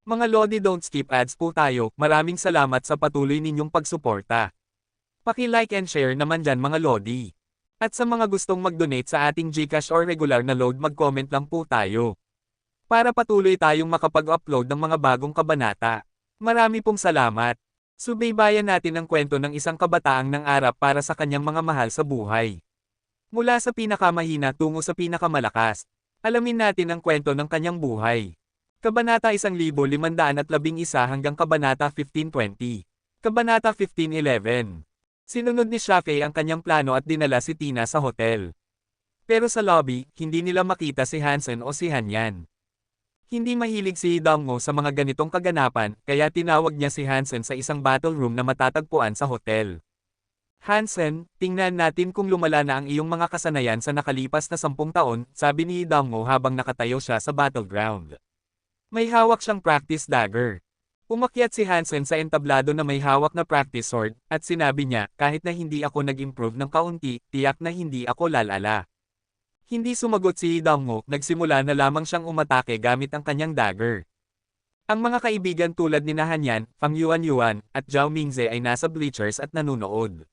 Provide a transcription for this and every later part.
Mga Lodi, don't skip ads po tayo. Maraming salamat sa patuloy ninyong pagsuporta. Paki-like and share naman dyan mga Lodi. At sa mga gustong mag-donate sa ating GCash or regular na load, mag-comment lang po tayo. Para patuloy tayong makapag-upload ng mga bagong kabanata. Marami pong salamat. Subaybayan natin ang kwento ng isang kabataang nangarap para sa kanyang mga mahal sa buhay. Mula sa pinakamahina tungo sa pinakamalakas. Alamin natin ang kwento ng kanyang buhay. Kabanata 1511 hanggang Kabanata 1520. Kabanata 1511. Sinunod ni Shafe ang kanyang plano at dinala si Tina sa hotel. Pero sa lobby, hindi nila makita si Hansen o si Hanyan. Hindi mahilig si Dongmo sa mga ganitong kaganapan, kaya tinawag niya si Hansen sa isang battle room na matatagpuan sa hotel. Hansen, tingnan natin kung lumala na ang iyong mga kasanayan sa nakalipas na 10 taon, sabi ni Dongmo habang nakatayo siya sa battleground. May hawak siyang practice dagger. Umakyat si Hansen sa entablado na may hawak na practice sword, at sinabi niya, kahit na hindi ako nag-improve ng kaunti, tiyak na hindi ako lalala. Hindi sumagot si Dongmo, nagsimula na lamang siyang umatake gamit ang kanyang dagger. Ang mga kaibigan tulad ni Hanyan, Fang Yuanyuan, at Zhao Mingze ay nasa bleachers at nanunood.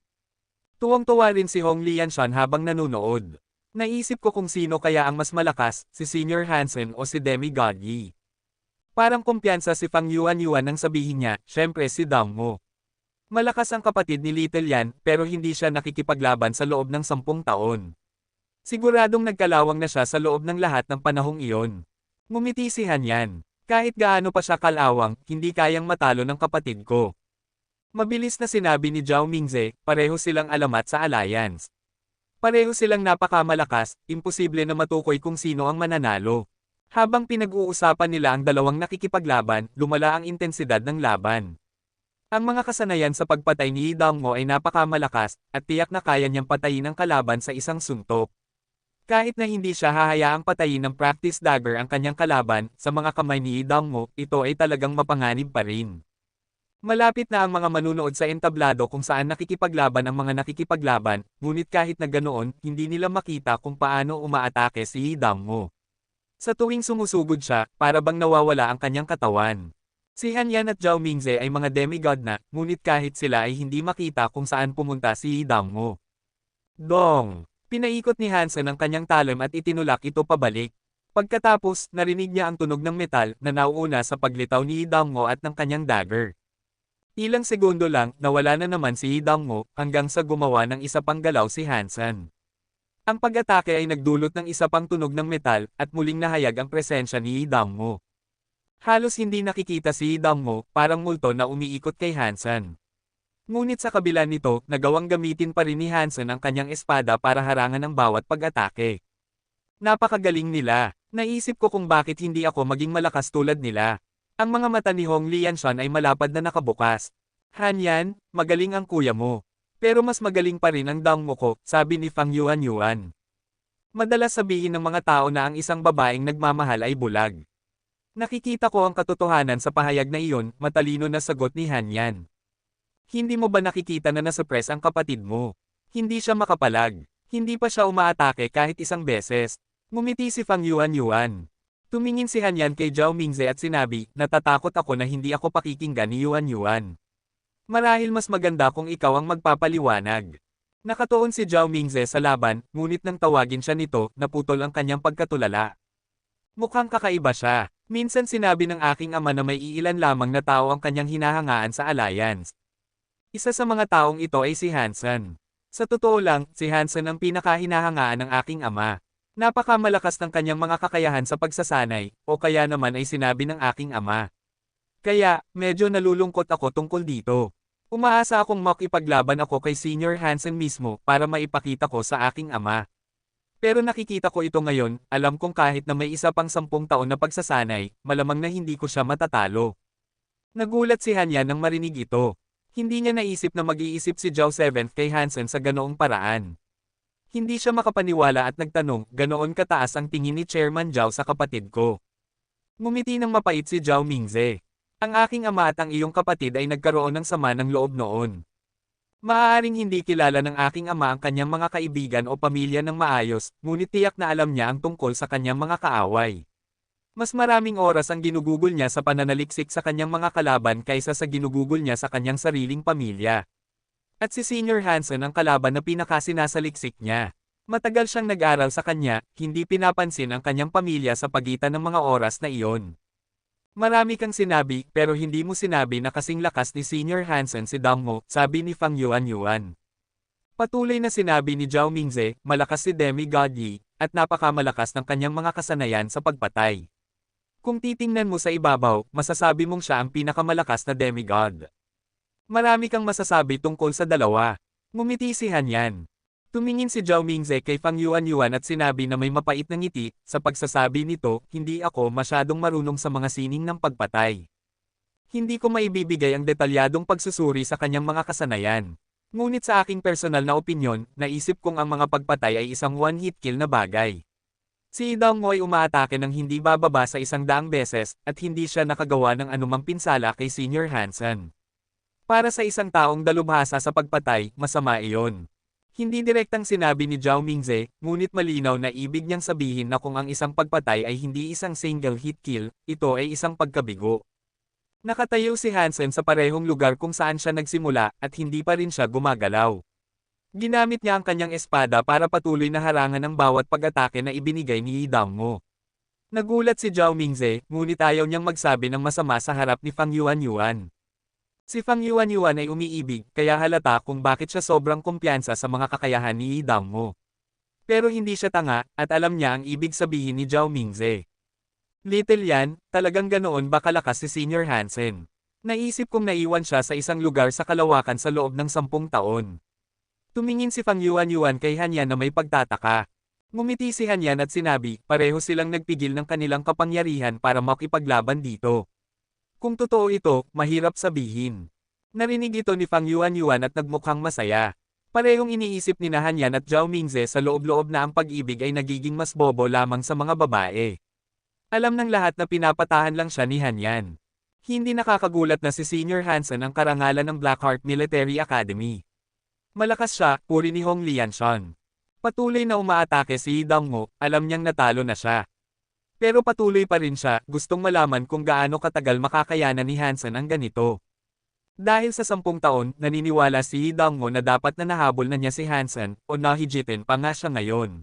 Tuwang-tuwa rin si Hong Lianshan habang nanunood. Naisip ko kung sino kaya ang mas malakas, si Senior Hansen o si Demigod Yi. Parang kumpiyansa si Fang Yuanyuan nang sabihin niya, syempre si Dongmo. Malakas ang kapatid ni Little Yan, pero hindi siya nakikipaglaban sa loob ng 10 taon. Siguradong nagkalawang na siya sa loob ng lahat ng panahong iyon. Ngumiti si Hanyan. Kahit gaano pa siya kalawang, hindi kayang matalo ng kapatid ko. Mabilis na sinabi ni Zhao Mingze, pareho silang alamat sa alliance. Pareho silang napakamalakas, imposible na matukoy kung sino ang mananalo. Habang pinag-uusapan nila ang dalawang nakikipaglaban, lumala ang intensidad ng laban. Ang mga kasanayan sa pagpatay ni Dongmo ay napakamalakas, at tiyak na kaya niyang patayin ang kalaban sa isang suntok. Kahit na hindi siya hahayaang patayin ng practice dagger ang kanyang kalaban, sa mga kamay ni Dongmo, ito ay talagang mapanganib pa rin. Malapit na ang mga manunood sa entablado kung saan nakikipaglaban ang mga nakikipaglaban, ngunit kahit na ganoon, hindi nila makita kung paano umaatake si Dongmo. Sa tuwing sumusugod siya, para bang nawawala ang kanyang katawan. Si Hanyan at Zhao Mingze ay mga demigod na, ngunit kahit sila ay hindi makita kung saan pumunta si Dongmo. Dong! Pinaikot ni Hansen ang kanyang talon at itinulak ito pabalik. Pagkatapos, narinig niya ang tunog ng metal na nauuna sa paglitaw ni Dongmo at ng kanyang dagger. Ilang segundo lang, nawala na naman si Dongmo, hanggang sa gumawa ng isa pang galaw si Hansen. Ang pag-atake ay nagdulot ng isa pang tunog ng metal, at muling nahayag ang presensya ni Dongmo. Halos hindi nakikita si Dongmo, parang multo na umiikot kay Hansen. Ngunit sa kabila nito, nagawang gamitin pa rin ni Hansen ang kanyang espada para harangan ang bawat pag-atake. Napakagaling nila. Naisip ko kung bakit hindi ako maging malakas tulad nila. Ang mga mata ni Hong Lianshan ay malapad na nakabukas. Hanyan, magaling ang kuya mo. Pero mas magaling pa rin ang Dongmo ko, sabi ni Fang Yuanyuan. Madalas sabihin ng mga tao na ang isang babaeng nagmamahal ay bulag. Nakikita ko ang katotohanan sa pahayag na iyon, matalino na sagot ni Hanyan. Hindi mo ba nakikita na nasuppress ang kapatid mo? Hindi siya makapalag. Hindi pa siya umaatake kahit isang beses. Ngumiti si Fang Yuanyuan. Tumingin si Hanyan kay Zhao Mingze at sinabi, natatakot ako na hindi ako pakikinggan ni Yuanyuan. Marahil mas maganda kung ikaw ang magpapaliwanag. Nakatuon si Zhao Mingze sa laban, ngunit nang tawagin siya nito, naputol ang kanyang pagkatulala. Mukhang kakaiba siya. Minsan sinabi ng aking ama na may iilan lamang na tao ang kanyang hinahangaan sa alliance. Isa sa mga taong ito ay si Hansen. Sa totoo lang, si Hansen ang pinakahinahangaan ng aking ama. Napakamalakas ng kanyang mga kakayahan sa pagsasanay, o kaya naman ay sinabi ng aking ama. Kaya, medyo nalulungkot ako tungkol dito. Umaasa akong makipaglaban ako kay Senior Hansen mismo para maipakita ko sa aking ama. Pero nakikita ko ito ngayon, alam kong kahit na may isa pang 10 taon na pagsasanay, malamang na hindi ko siya matatalo. Nagulat si Hanyan nang marinig ito. Hindi niya naisip na mag-iisip si Zhao 7th kay Hansen sa ganoong paraan. Hindi siya makapaniwala at nagtanong, ganoon kataas ang tingin ni Chairman Zhao sa kapatid ko. Ngumiti ng mapait si Zhao Mingze. Ang aking ama at ang iyong kapatid ay nagkaroon ng sama ng loob noon. Maaaring hindi kilala ng aking ama ang kanyang mga kaibigan o pamilya ng maayos, ngunit tiyak na alam niya ang tungkol sa kanyang mga kaaway. Mas maraming oras ang ginugugol niya sa pananaliksik sa kanyang mga kalaban kaysa sa ginugugol niya sa kanyang sariling pamilya. At si Senior Hansen ang kalaban na pinakasinasaliksik niya. Matagal siyang nag-aral sa kanya, hindi pinapansin ang kanyang pamilya sa pagitan ng mga oras na iyon. Marami kang sinabi, pero hindi mo sinabi na kasing lakas ni Senior Hansen si Dang Mo, sabi ni Fang Yuanyuan. Patuloy na sinabi ni Zhao Mingze, malakas si Demigod Yi, at napakamalakas ng kanyang mga kasanayan sa pagpatay. Kung titingnan mo sa ibabaw, masasabi mong siya ang pinakamalakas na demigod. Marami kang masasabi tungkol sa dalawa. Ngumiti si Han Yan. Tumingin si Zhao Mingze kay Fang Yuanyuan at sinabi na may mapait na ngiti, sa pagsasabi nito, hindi ako masyadong marunong sa mga sining ng pagpatay. Hindi ko maibibigay ang detalyadong pagsusuri sa kanyang mga kasanayan. Ngunit sa aking personal na opinyon, naisip kong ang mga pagpatay ay isang one-hit kill na bagay. Si Dang Mo ay umaatake ng hindi bababa sa 100 beses, at hindi siya nakagawa ng anumang pinsala kay Senior Hansen. Para sa isang taong dalubhasa sa pagpatay, masama iyon. Hindi direktang sinabi ni Zhao Mingze, ngunit malinaw na ibig niyang sabihin na kung ang isang pagpatay ay hindi isang single hit kill, ito ay isang pagkabigo. Nakatayo si Hansen sa parehong lugar kung saan siya nagsimula at hindi pa rin siya gumagalaw. Ginamit niya ang kanyang espada para patuloy na harangan ang bawat pag-atake na ibinigay ni Dang Mo. Nagulat si Zhao Mingze, ngunit ayaw niyang magsabi ng masama sa harap ni Fang Yuanyuan. Si Fang Yuanyuan ay umiibig, kaya halata kung bakit siya sobrang kumpiyansa sa mga kakayahan ni Dang Mo. Pero hindi siya tanga, at alam niya ang ibig sabihin ni Zhao Mingze. Little Yan, talagang ganoon ba kalakas si Senior Hansen? Naisip kong naiwan siya sa isang lugar sa kalawakan sa loob ng 10 taon. Tumingin si Fang Yuanyuan kay Han Yan na may pagtataka. Ngumiti si Han Yan at sinabi, pareho silang nagpigil ng kanilang kapangyarihan para makipaglaban dito. Kung totoo ito, mahirap sabihin. Narinig ito ni Fang Yuanyuan at nagmukhang masaya. Parehong iniisip ni Han Yan at Zhao Mingze sa loob-loob na ang pag-ibig ay nagiging mas bobo lamang sa mga babae. Alam ng lahat na pinapatahan lang siya ni Han Yan. Hindi nakakagulat na si Senior Hansen ang karangalan ng Blackheart Military Academy. Malakas siya, puri ni Hong Lianshan. Patuloy na umaatake si Dang Mo, alam niyang natalo na siya. Pero patuloy pa rin siya, gustong malaman kung gaano katagal makakayanan ni Hansen ang ganito. Dahil sa 10 taon, naniniwala si Dang Mo na dapat na nahabol na niya si Hansen, o nahijitin pa nga siya ngayon.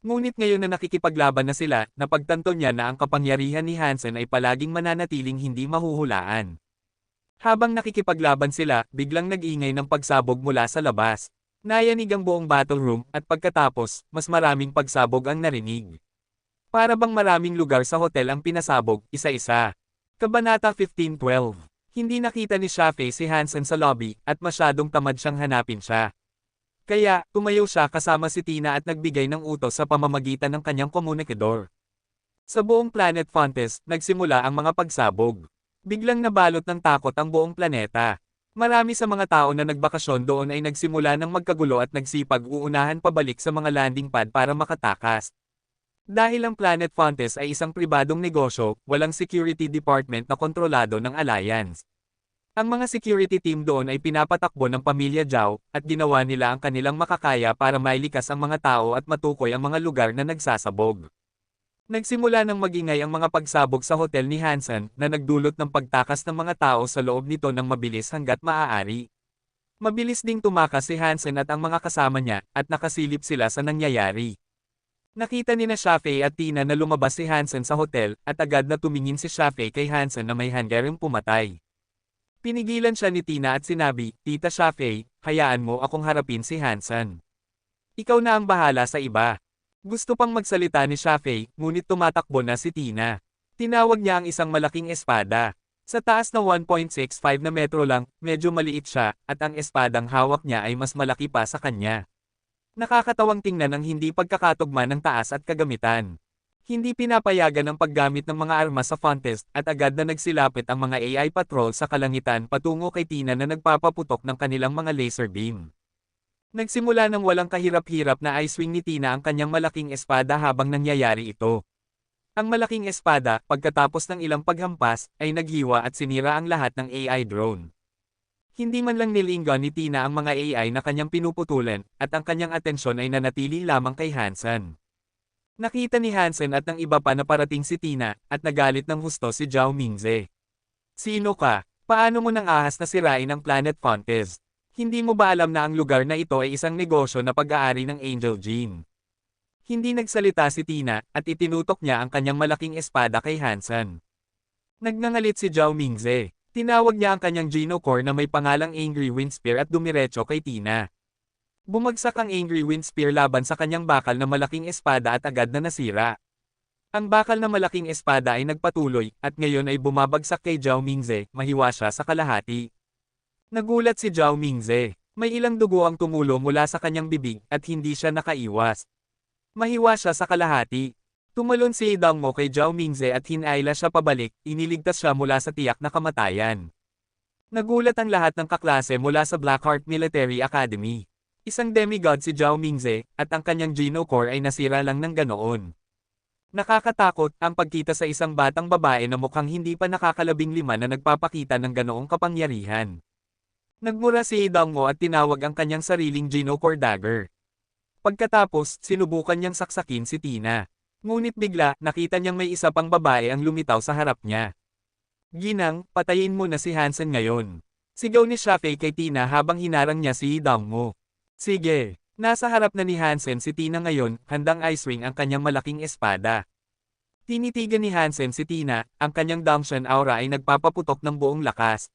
Ngunit ngayon na nakikipaglaban na sila, napagtanto niya na ang kapangyarihan ni Hansen ay palaging mananatiling hindi mahuhulaan. Habang nakikipaglaban sila, biglang nag-ingay ng pagsabog mula sa labas. Nayanig ang buong battle room, at pagkatapos, mas maraming pagsabog ang narinig. Para bang maraming lugar sa hotel ang pinasabog, isa-isa. Kabanata 15:12. Hindi nakita ni Shafe si Hansen sa lobby, at masyadong tamad siyang hanapin siya. Kaya, tumayo siya kasama si Tina at nagbigay ng utos sa pamamagitan ng kanyang komunikador. Sa buong Planet Fontes, nagsimula ang mga pagsabog. Biglang nabalot ng takot ang buong planeta. Marami sa mga tao na nagbakasyon doon ay nagsimula ng magkagulo at nagsipag-uunahan pabalik sa mga landing pad para makatakas. Dahil ang Planet Fontes ay isang pribadong negosyo, walang security department na kontrolado ng Alliance. Ang mga security team doon ay pinapatakbo ng pamilya Zhao, at ginawa nila ang kanilang makakaya para mailikas ang mga tao at matukoy ang mga lugar na nagsasabog. Nagsimula ng magingay ang mga pagsabog sa hotel ni Hansen, na nagdulot ng pagtakas ng mga tao sa loob nito ng mabilis hanggat maaari. Mabilis ding tumakas si Hansen at ang mga kasama niya, at nakasilip sila sa nangyayari. Nakita ni na Shafe at Tina na lumabas si Hansen sa hotel, at agad na tumingin si Shafe kay Hansen na may hanggaring pumatay. Pinigilan siya ni Tina at sinabi, Tita Shafe, hayaan mo akong harapin si Hansen. Ikaw na ang bahala sa iba. Gusto pang magsalita ni Shafe, ngunit tumatakbo na si Tina. Tinawag niya ang isang malaking espada. Sa taas na 1.65 na metro lang, medyo maliit siya, at ang espadang hawak niya ay mas malaki pa sa kanya. Nakakatawang tingnan ang hindi pagkakatugma ng taas at kagamitan. Hindi pinapayagan ang paggamit ng mga armas sa Fontes, at agad na nagsilapit ang mga AI patrol sa kalangitan patungo kay Tina na nagpapaputok ng kanilang mga laser beam. Nagsimula ng walang kahirap-hirap na i-swing ni Tina ang kanyang malaking espada habang nangyayari ito. Ang malaking espada, pagkatapos ng ilang paghampas, ay naghiwa at sinira ang lahat ng AI drone. Hindi man lang nilinggan ni Tina ang mga AI na kanyang pinuputulan, at ang kanyang atensyon ay nanatili lamang kay Hansen. Nakita ni Hansen at ng iba pa na parating si Tina, at nagalit ng husto si Zhao Mingze. Sino ka? Paano mo nang ahas na sirain ang Planet Contest? Hindi mo ba alam na ang lugar na ito ay isang negosyo na pag-aari ng Angel Gene? Hindi nagsalita si Tina, at itinutok niya ang kanyang malaking espada kay Hansen. Nagngangalit si Zhao Mingze. Tinawag niya ang kanyang Geno Core na may pangalang Angry Wind Spear at dumiretso kay Tina. Bumagsak ang Angry Wind Spear laban sa kanyang bakal na malaking espada at agad na nasira. Ang bakal na malaking espada ay nagpatuloy, at ngayon ay bumabagsak kay Zhao Mingze, mahiwa siya sa kalahati. Nagulat si Zhao Mingze. May ilang dugo ang tumulo mula sa kanyang bibig, at hindi siya nakaiwas. Mahiwa siya sa kalahati. Tumalon si Dong Mo kay Zhao Mingze at hinayla siya pabalik, iniligtas siya mula sa tiyak na kamatayan. Nagulat ang lahat ng kaklase mula sa Blackheart Military Academy. Isang demigod si Zhao Mingze, at ang kanyang Geno Core ay nasira lang ng ganoon. Nakakatakot ang pagkita sa isang batang babae na mukhang hindi pa nakakalabing-5 na nagpapakita ng ganoong kapangyarihan. Nagmura si Dong Mo at tinawag ang kanyang sariling Geno Core Dagger. Pagkatapos, sinubukan niyang saksakin si Tina. Ngunit bigla, nakita niyang may isa pang babae ang lumitaw sa harap niya. Ginang, patayin mo na si Hansen ngayon. Sigaw ni Shafei kay Tina habang hinarang niya si Dong Mo. Sige, nasa harap na ni Hansen si Tina ngayon, handang i-swing ang kanyang malaking espada. Tinitigan ni Hansen si Tina, ang kanyang Dangshan aura ay nagpapaputok ng buong lakas.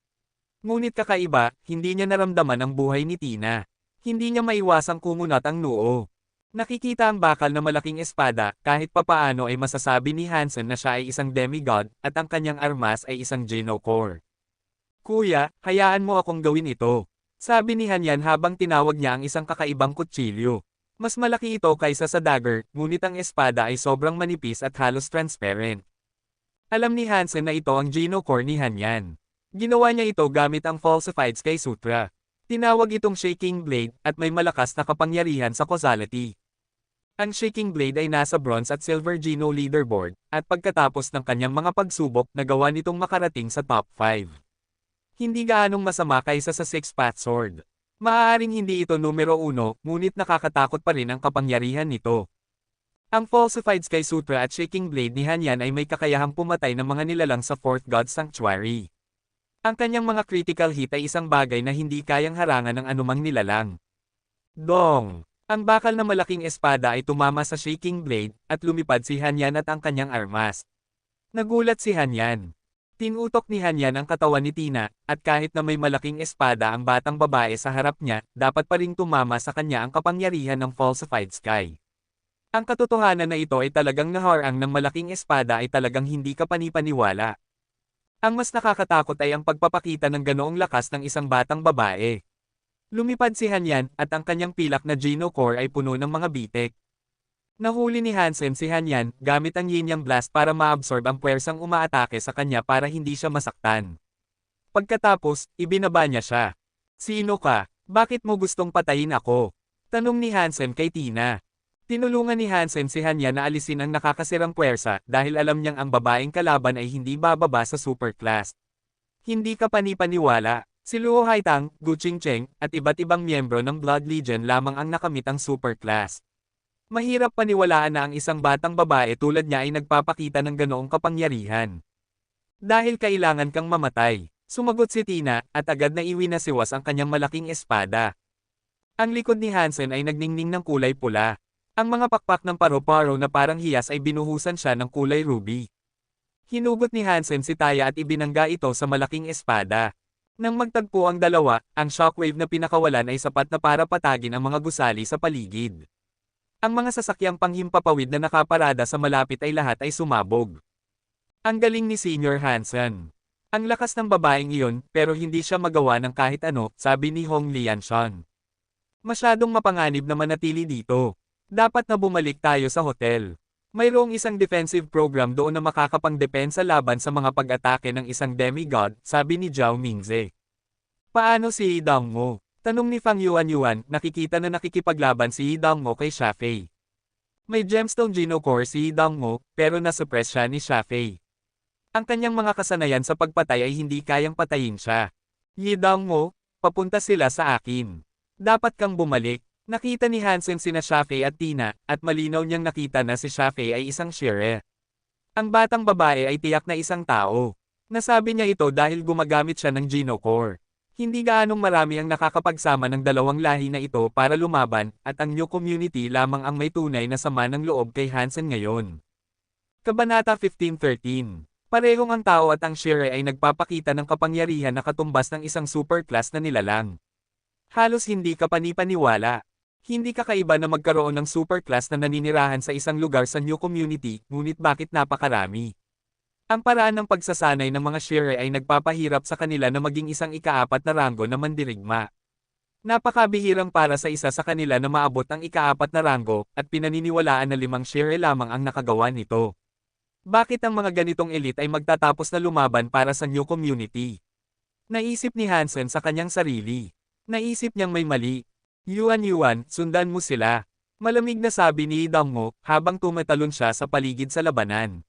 Ngunit kakaiba, hindi niya naramdaman ang buhay ni Tina. Hindi niya maiwasang kumunat ang noo. Nakikita ang bakal na malaking espada, kahit papaano ay masasabi ni Hansen na siya ay isang demigod, at ang kanyang armas ay isang Geno Core. Kuya, hayaan mo akong gawin ito. Sabi ni Hanyan habang tinawag niya ang isang kakaibang kutsilyo. Mas malaki ito kaysa sa dagger, ngunit ang espada ay sobrang manipis at halos transparent. Alam ni Hansen na ito ang Geno Core ni Hanyan. Ginawa niya ito gamit ang Falsified Sky Sutra. Tinawag itong Shaking Blade, at may malakas na kapangyarihan sa causality. Ang Shaking Blade ay nasa Bronze at Silver Geno leaderboard, at pagkatapos ng kanyang mga pagsubok, nagawa nitong makarating sa top 5. Hindi gaanong masama kaysa sa Six-Path Sword. Maaaring hindi ito numero 1, ngunit nakakatakot pa rin ang kapangyarihan nito. Ang Falsified Sky Sutra at Shaking Blade ni Hanyan ay may kakayahang pumatay ng mga nilalang sa Fourth God Sanctuary. Ang kanyang mga critical hit ay isang bagay na hindi kayang harangan ng anumang nilalang. Dong! Ang bakal na malaking espada ay tumama sa Shaking Blade, at lumipad si Hanyan at ang kanyang armas. Nagulat si Hanyan. Tinutok ni Hanyan ang katawan ni Tina, at kahit na may malaking espada ang batang babae sa harap niya, dapat pa ring tumama sa kanya ang kapangyarihan ng Falsified Sky. Ang katotohanan na ito ay talagang naharang ng malaking espada ay talagang hindi kapanipaniwala. Ang mas nakakatakot ay ang pagpapakita ng ganoong lakas ng isang batang babae. Lumipad si Hanyan, at ang kanyang pilak na Geno Core ay puno ng mga bitek. Nahuli ni Hansen si Hanyan, gamit ang Yin-Yang Blast para maabsorb ang puwersang umaatake sa kanya para hindi siya masaktan. Pagkatapos, ibinaba niya siya. Sino ka? Bakit mo gustong patayin ako? Tanong ni Hansen kay Tina. Tinulungan ni Hansen si Hanyan na alisin ang nakakasirang puwersa dahil alam niyang ang babaeng kalaban ay hindi bababa sa super class. Hindi ka panipaniwala. Si Luo Haitang, Gu Qingcheng, at iba't ibang miyembro ng Blood Legion lamang ang nakamit ang super class. Mahirap paniwalaan na ang isang batang babae tulad niya ay nagpapakita ng ganoong kapangyarihan. Dahil kailangan kang mamatay, sumagot si Tina, at agad na iwinasiwas ang kanyang malaking espada. Ang likod ni Hansen ay nagningning ng kulay pula. Ang mga pakpak ng paro-paro na parang hiyas ay binuhusan siya ng kulay ruby. Hinugot ni Hansen si Taya at ibinangga ito sa malaking espada. Nang magtagpo ang dalawa, ang shockwave na pinakawalan ay sapat na para patagin ang mga gusali sa paligid. Ang mga sasakyang panghimpapawid na nakaparada sa malapit ay lahat ay sumabog. Ang galing ni Senior Hansen. Ang lakas ng babaeng iyon, pero hindi siya magawa ng kahit ano, sabi ni Hong Lianshan. Masyadong mapanganib na manatili dito. Dapat na bumalik tayo sa hotel. Mayroong isang defensive program doon na makakapangdepensa laban sa mga pag-atake ng isang demigod, sabi ni Zhao Mingze. Paano si Dong Mo? Tanong ni Fang Yuan, nakikita na nakikipaglaban si Dong Mo kay Shafei. May gemstone Geno Core si Dong Mo, pero nasuppress siya ni Shafei. Ang kanyang mga kasanayan sa pagpatay ay hindi kayang patayin siya. Yi Dong Mo, papunta sila sa akin. Dapat kang bumalik. Nakita ni Hansen sina Shafe at Tina, at malinaw niyang nakita na si Shafe ay isang shire. Ang batang babae ay tiyak na isang tao. Nasabi niya ito dahil gumagamit siya ng Genocore. Hindi gaanong marami ang nakakapagsama ng dalawang lahi na ito para lumaban, at ang New Community lamang ang may tunay na sama ng loob kay Hansen ngayon. Kabanata 15:13. Parehong ang tao at ang shire ay nagpapakita ng kapangyarihan na katumbas ng isang superclass na nilalang. Halos hindi ka panipaniwala. Hindi kakaiba na magkaroon ng superclass na naninirahan sa isang lugar sa New Community, ngunit bakit napakarami? Ang paraan ng pagsasanay ng mga shire ay nagpapahirap sa kanila na maging isang ikaapat na ranggo na mandirigma. Napakabihirang para sa isa sa kanila na maabot ang ikaapat na ranggo, at pinaniniwalaan na 5 shire lamang ang nakagawa nito. Bakit ang mga ganitong elite ay magtatapos na lumaban para sa New Community? Naisip ni Hansen sa kanyang sarili. Naisip niyang may mali. Yuan, sundan mo sila. Malamig na sabi ni Dangmo, habang tumatalon siya sa paligid sa labanan.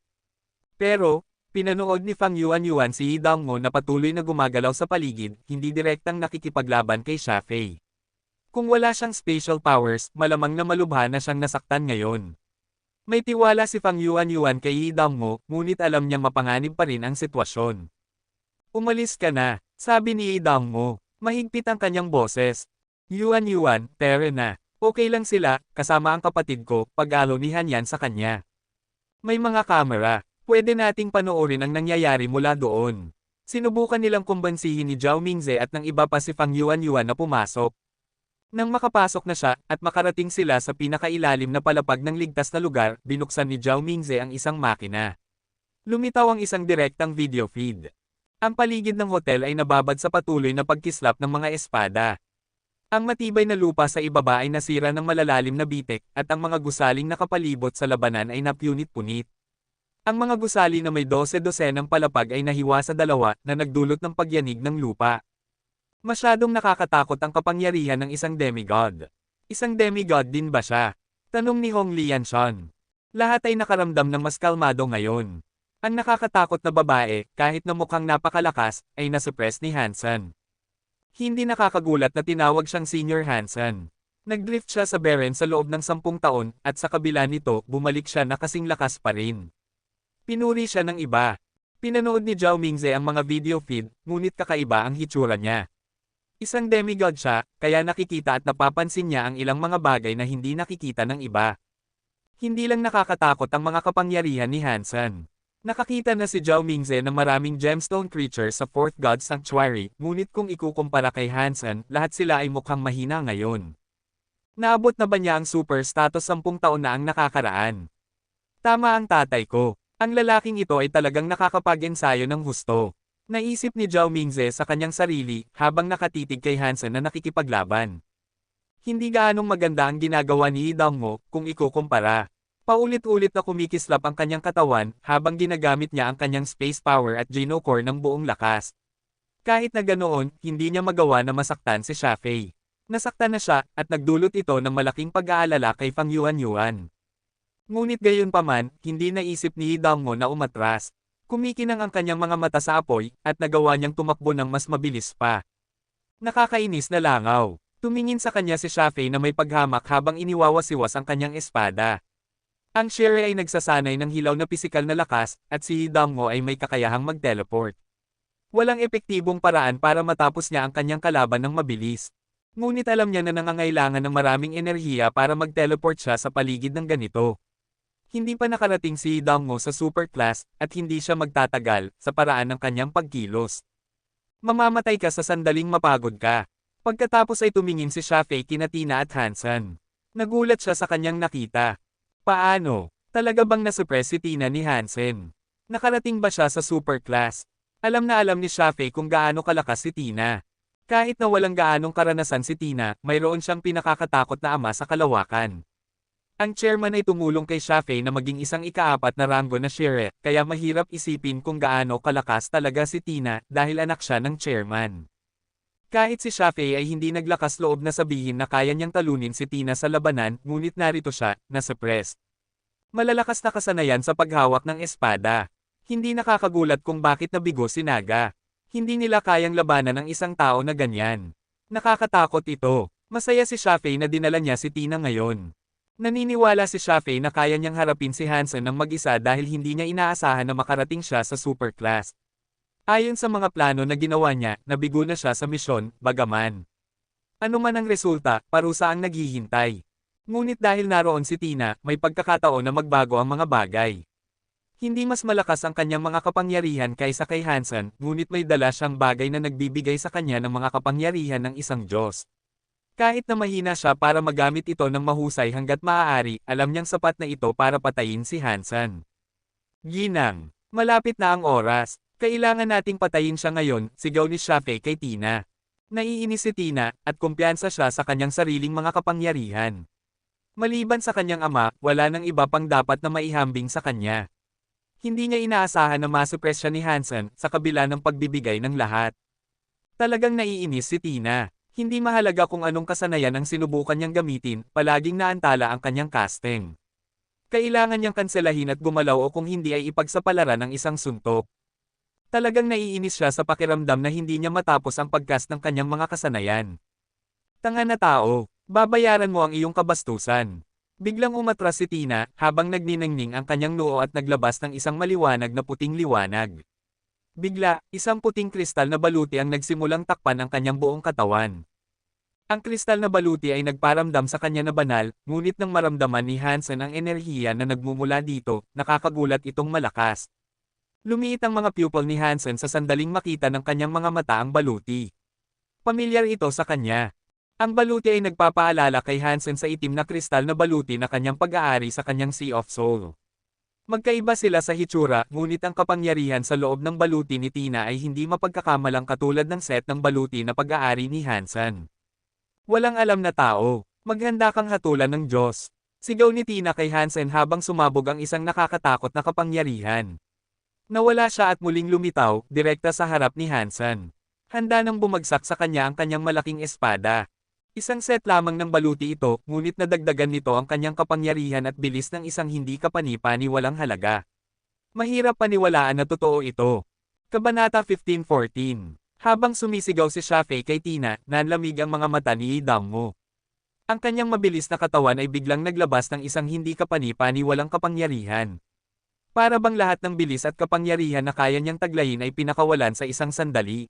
Pero, pinanood ni Fang Yuan si Dangmo na patuloy na gumagalaw sa paligid, hindi direktang nakikipaglaban kay Shafe. Kung wala siyang special powers, malamang na malubha na siyang nasaktan ngayon. May tiwala si Fang Yuan kay Dangmo, ngunit alam niyang mapanganib pa rin ang sitwasyon. Umalis ka na, sabi ni Dangmo. Mahigpit ang kanyang boses. Yuan, tere na. Okay lang sila, kasama ang kapatid ko, pag-alo ni Hanyan sa kanya. May mga kamera. Pwede nating panoorin ang nangyayari mula doon. Sinubukan nilang kumbansihin ni Zhao Mingze at ng iba pa si Fang Yuan na pumasok. Nang makapasok na siya, at makarating sila sa pinakailalim na palapag ng ligtas na lugar, binuksan ni Zhao Mingze ang isang makina. Lumitaw ang isang direktang video feed. Ang paligid ng hotel ay nababad sa patuloy na pagkislap ng mga espada. Ang matibay na lupa sa ibaba ay nasira ng malalalim na bitek, at ang mga gusaling nakapalibot sa labanan ay napunit-punit. Ang mga gusali na may 12-12 palapag ay nahiwa sa dalawa, na nagdulot ng pagyanig ng lupa. Masyadong nakakatakot ang kapangyarihan ng isang demigod. Isang demigod din ba siya? Tanong ni Hong Lianshan. Lahat ay nakaramdam ng mas kalmado ngayon. Ang nakakatakot na babae, kahit na mukhang napakalakas, ay nasuppress ni Hansen. Hindi nakakagulat na tinawag siyang Senior Hansen. Nagdrift siya sa Beren sa loob ng 10 taon, at sa kabila nito, bumalik siya na kasing lakas pa rin. Pinuri siya ng iba. Pinanood ni Zhao Mingze ang mga video feed, ngunit kakaiba ang hitsura niya. Isang demigod siya, kaya nakikita at napapansin niya ang ilang mga bagay na hindi nakikita ng iba. Hindi lang nakakatakot ang mga kapangyarihan ni Hansen. Nakakita na si Zhao Mingze ng maraming gemstone creatures sa Fourth God Sanctuary, ngunit kung ikukumpara kay Hansen, lahat sila ay mukhang mahina ngayon. Naabot na ba niya ang super status 10 taon na ang nakakaraan? Tama ang tatay ko. Ang lalaking ito ay talagang nakakapag-ensayo ng husto. Naisip ni Zhao Mingze sa kanyang sarili, habang nakatitig kay Hansen na nakikipaglaban. Hindi gaanong maganda ang ginagawa ni Dangmo, kung ikukumpara. Paulit-ulit na kumikislap ang kanyang katawan, habang ginagamit niya ang kanyang space power at Genocore ng buong lakas. Kahit na ganoon, hindi niya magawa na masaktan si Shafe. Nasaktan na siya, at nagdulot ito ng malaking pag-aalala kay Fang Yuan. Ngunit gayunpaman, hindi naisip ni Dangmo na umatras. Kumikinang ang kanyang mga mata sa apoy, at nagawa niyang tumakbo ng mas mabilis pa. Nakakainis na langaw. Tumingin sa kanya si Shafe na may paghamak habang iniwawasiwas ang kanyang espada. Ang shire ay nagsasanay ng hilaw na pisikal na lakas, at si Dangmo ay may kakayahang mag-teleport. Walang epektibong paraan para matapos niya ang kanyang kalaban ng mabilis. Ngunit alam niya na nangangailangan ng maraming enerhiya para mag-teleport siya sa paligid ng ganito. Hindi pa nakarating si Dangmo sa superclass, at hindi siya magtatagal, sa paraan ng kanyang pagkilos. Mamamatay ka sa sandaling mapagod ka. Pagkatapos ay tumingin si Shafe kina Tina at Hansen. Nagulat siya sa kanyang nakita. Paano? Talaga bang nasuppress si Tina ni Hansen? Nakarating ba siya sa superclass? Alam na alam ni Shafe kung gaano kalakas si Tina. Kahit na walang gaanong karanasan si Tina, mayroon siyang pinakakatakot na ama sa kalawakan. Ang chairman ay tumulong kay Shafe na maging isang ikaapat na ranggo na shire, kaya mahirap isipin kung gaano kalakas talaga si Tina dahil anak siya ng chairman. Kahit si Shafe ay hindi naglakas loob na sabihin na kaya niyang talunin si Tina sa labanan, ngunit narito siya, nasuppress. Malalakas na kasanayan sa paghawak ng espada. Hindi nakakagulat kung bakit nabigo si Naga. Hindi nila kayang labanan ng isang tao na ganyan. Nakakatakot ito. Masaya si Shafei na dinala niya si Tina ngayon. Naniniwala si Shafei na kaya niyang harapin si Hansen ng mag-isa dahil hindi niya inaasahan na makarating siya sa super class. Ayon sa mga plano na ginawa niya, nabigo na siya sa misyon, bagaman. Ano man ang resulta, parusa ang naghihintay. Ngunit dahil naroon si Tina, may pagkakataon na magbago ang mga bagay. Hindi mas malakas ang kanyang mga kapangyarihan kaysa kay Hansen, ngunit may dala siyang bagay na nagbibigay sa kanya ng mga kapangyarihan ng isang Diyos. Kahit na mahina siya para magamit ito ng mahusay hanggat maaari, alam niyang sapat na ito para patayin si Hansen. Ginang, malapit na ang oras. Kailangan nating patayin siya ngayon, sigaw ni Shafei kay Tina. Naiinis si Tina, at kumpiyansa siya sa kanyang sariling mga kapangyarihan. Maliban sa kanyang ama, wala nang iba pang dapat na maihambing sa kanya. Hindi niya inaasahan na masupres siya ni Hansen, sa kabila ng pagbibigay ng lahat. Talagang naiinis si Tina. Hindi mahalaga kung anong kasanayan ang sinubukan niyang gamitin, palaging naantala ang kanyang casting. Kailangan niyang kanselahin at gumalaw o kung hindi ay ipagsapalaran ng isang suntok. Talagang naiinis siya sa pakiramdam na hindi niya matapos ang pagcast ng kanyang mga kasanayan. Tanga na tao, babayaran mo ang iyong kabastusan. Biglang umatras si Tina, habang nagniningning ang kanyang noo at naglabas ng isang maliwanag na puting liwanag. Bigla, isang puting kristal na baluti ang nagsimulang takpan ang kanyang buong katawan. Ang kristal na baluti ay nagparamdam sa kanya na banal, ngunit nang maramdaman ni Hansen ang enerhiya na nagmumula dito, nakakagulat itong malakas. Lumiit ang mga pupil ni Hansen sa sandaling makita ng kanyang mga mata ang baluti. Pamilyar ito sa kanya. Ang baluti ay nagpapaalala kay Hansen sa itim na kristal na baluti na kanyang pag-aari sa kanyang Sea of Soul. Magkaiba sila sa hitsura, ngunit ang kapangyarihan sa loob ng baluti ni Tina ay hindi mapagkakamalang katulad ng set ng baluti na pag-aari ni Hansen. Walang alam na tao, maghanda kang hatulan ng Diyos. Sigaw ni Tina kay Hansen habang sumabog ang isang nakakatakot na kapangyarihan. Nawala siya at muling lumitaw, direkta sa harap ni Hansen. Handa nang bumagsak sa kanya ang kanyang malaking espada. Isang set lamang ng baluti ito, ngunit nadagdagan nito ang kanyang kapangyarihan at bilis ng isang hindi kapani-paniwalang halaga. Mahirap paniwalaan na totoo ito. Kabanata 15:14. Habang sumisigaw si Shafei kay Tina, nanlamig ang mga mata ni Idammo. Ang kanyang mabilis na katawan ay biglang naglabas ng isang hindi kapani-paniwalang kapangyarihan. Para bang lahat ng bilis at kapangyarihan na kaya niyang taglayin ay pinakawalan sa isang sandali.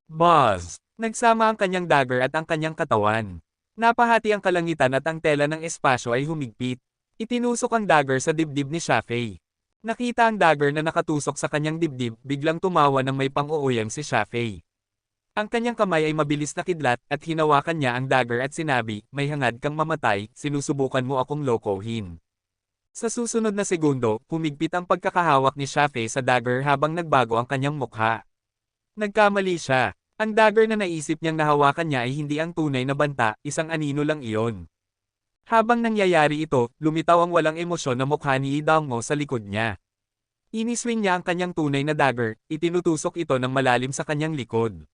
Buzz! Nagsama ang kanyang dagger at ang kanyang katawan. Napahati ang kalangitan at ang tela ng espasyo ay humigpit. Itinusok ang dagger sa dibdib ni Shafei. Nakita ang dagger na nakatusok sa kanyang dibdib, biglang tumawa ng may pang-uuyam si Shafei. Ang kanyang kamay ay mabilis na kidlat at hinawakan niya ang dagger at sinabi, "May hangad kang mamatay, sinusubukan mo akong lokohin." Sa susunod na segundo, humigpit ang pagkakahawak ni Shafei sa dagger habang nagbago ang kanyang mukha. Nagkamali siya. Ang dagger na naisip niyang nahawakan niya ay hindi ang tunay na banta, isang anino lang iyon. Habang nangyayari ito, lumitaw ang walang emosyon na mukha ni Idammo sa likod niya. Iniswing niya ang kanyang tunay na dagger, itinutusok ito ng malalim sa kanyang likod.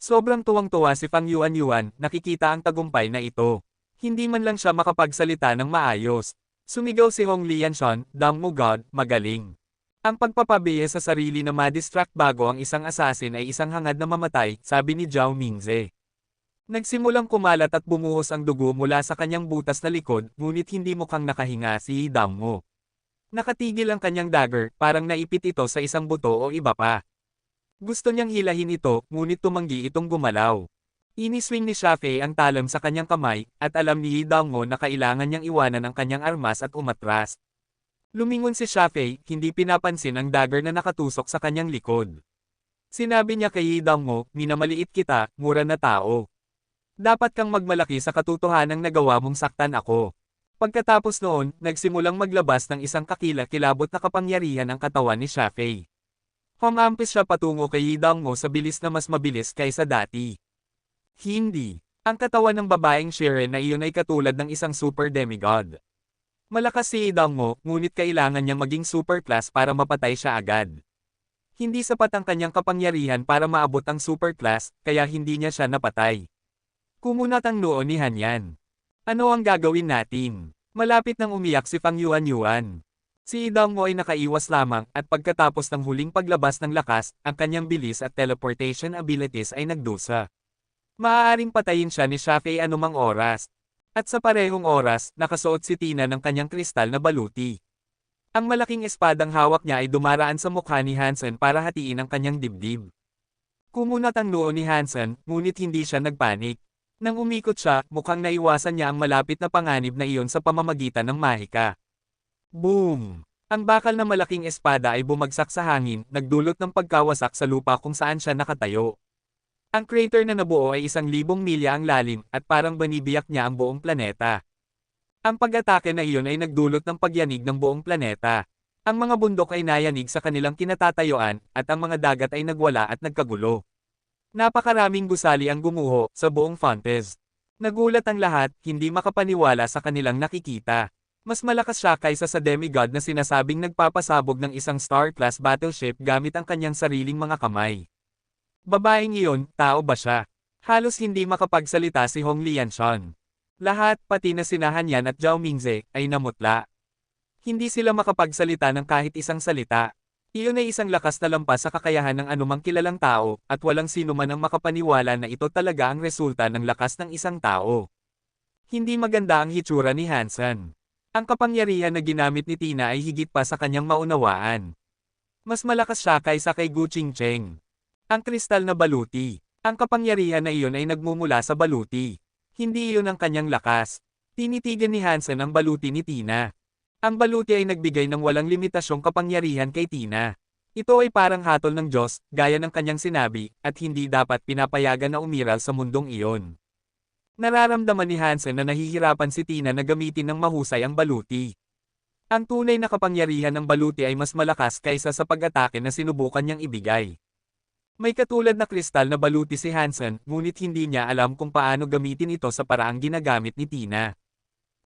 Sobrang tuwang-tuwa si Fang Yuanyuan, nakikita ang tagumpay na ito. Hindi man lang siya makapagsalita ng maayos. Sumigaw si Hong Lianshan, "Dammo God, magaling." Ang pagpapabiya sa sarili na ma-distract bago ang isang assassin ay isang hangad na mamatay, sabi ni Zhao Mingze. Nagsimulang kumalat at bumuhos ang dugo mula sa kanyang butas na likod, ngunit hindi mukhang nakahinga si Idammo. Nakatigil ang kanyang dagger, parang naipit ito sa isang buto o iba pa. Gusto niyang hilahin ito, ngunit tumanggi itong gumalaw. Iniswing ni Shafei ang talam sa kanyang kamay, at alam ni Idammo na kailangan niyang iwanan ang kanyang armas at umatras. Lumingon si Shafei, hindi pinapansin ang dagger na nakatusok sa kanyang likod. Sinabi niya kay Idammo, "Minamaliit kita, mura na tao. Dapat kang magmalaki sa katotohanang nagawa mong saktan ako." Pagkatapos noon, nagsimulang maglabas ng isang kakilakilabot na kapangyarihan ang katawan ni Shafei. Humampis siya patungo kay Idammo sa bilis na mas mabilis kaysa dati. Hindi. Ang katawan ng babaeng Shiren na iyon ay katulad ng isang super demigod. Malakas si Idammo, ngunit kailangan niya maging super class para mapatay siya agad. Hindi sapat ang kanyang kapangyarihan para maabot ang super class, kaya hindi niya siya napatay. Kumunat ang noo ni Hanyan. Ano ang gagawin natin? Malapit nang umiyak si Fang Yuanyuan. Si Idammo ay nakaiwas lamang, at pagkatapos ng huling paglabas ng lakas, ang kanyang bilis at teleportation abilities ay nagdusa. Maaaring patayin siya ni Shafe anumang oras. At sa parehong oras, nakasuot si Tina ng kanyang kristal na baluti. Ang malaking espadang hawak niya ay dumaraan sa mukha ni Hansen para hatiin ang kanyang dibdib. Kumunat ang noo ni Hansen, ngunit hindi siya nagpanik. Nang umikot siya, mukhang naiwasan niya ang malapit na panganib na iyon sa pamamagitan ng mahika. Boom! Ang bakal na malaking espada ay bumagsak sa hangin, nagdulot ng pagkawasak sa lupa kung saan siya nakatayo. Ang crater na nabuo ay 1,000 milya ang lalim, at parang banibiyak niya ang buong planeta. Ang pag-atake na iyon ay nagdulot ng pagyanig ng buong planeta. Ang mga bundok ay nayanig sa kanilang kinatatayuan, at ang mga dagat ay nagwala at nagkagulo. Napakaraming gusali ang gumuho sa buong Fontes. Nagulat ang lahat, hindi makapaniwala sa kanilang nakikita. Mas malakas siya kaysa sa demigod na sinasabing nagpapasabog ng isang star-class battleship gamit ang kanyang sariling mga kamay. Babaeng iyon, tao ba siya? Halos hindi makapagsalita si Hong Lianshan. Lahat, pati na sina Han Yan at Zhao Mingze, ay namutla. Hindi sila makapagsalita ng kahit isang salita. Iyon ay isang lakas na lampas sa kakayahan ng anumang kilalang tao, at walang sino man ang makapaniwala na ito talaga ang resulta ng lakas ng isang tao. Hindi maganda ang hitsura ni Hansen. Ang kapangyarihan na ginamit ni Tina ay higit pa sa kanyang maunawaan. Mas malakas siya kaysa kay Gu Qingcheng. Ang kristal na baluti. Ang kapangyarihan na iyon ay nagmumula sa baluti. Hindi iyon ang kanyang lakas. Tinitigan ni Hansen ang baluti ni Tina. Ang baluti ay nagbigay ng walang limitasyong kapangyarihan kay Tina. Ito ay parang hatol ng Diyos, gaya ng kanyang sinabi, at hindi dapat pinapayagan na umiral sa mundong iyon. Nararamdaman ni Hansen na nahihirapan si Tina na gamitin ng mahusay ang baluti. Ang tunay na kapangyarihan ng baluti ay mas malakas kaysa sa pag-atake na sinubukan niyang ibigay. May katulad na kristal na baluti si Hansen, ngunit hindi niya alam kung paano gamitin ito sa paraang ginagamit ni Tina.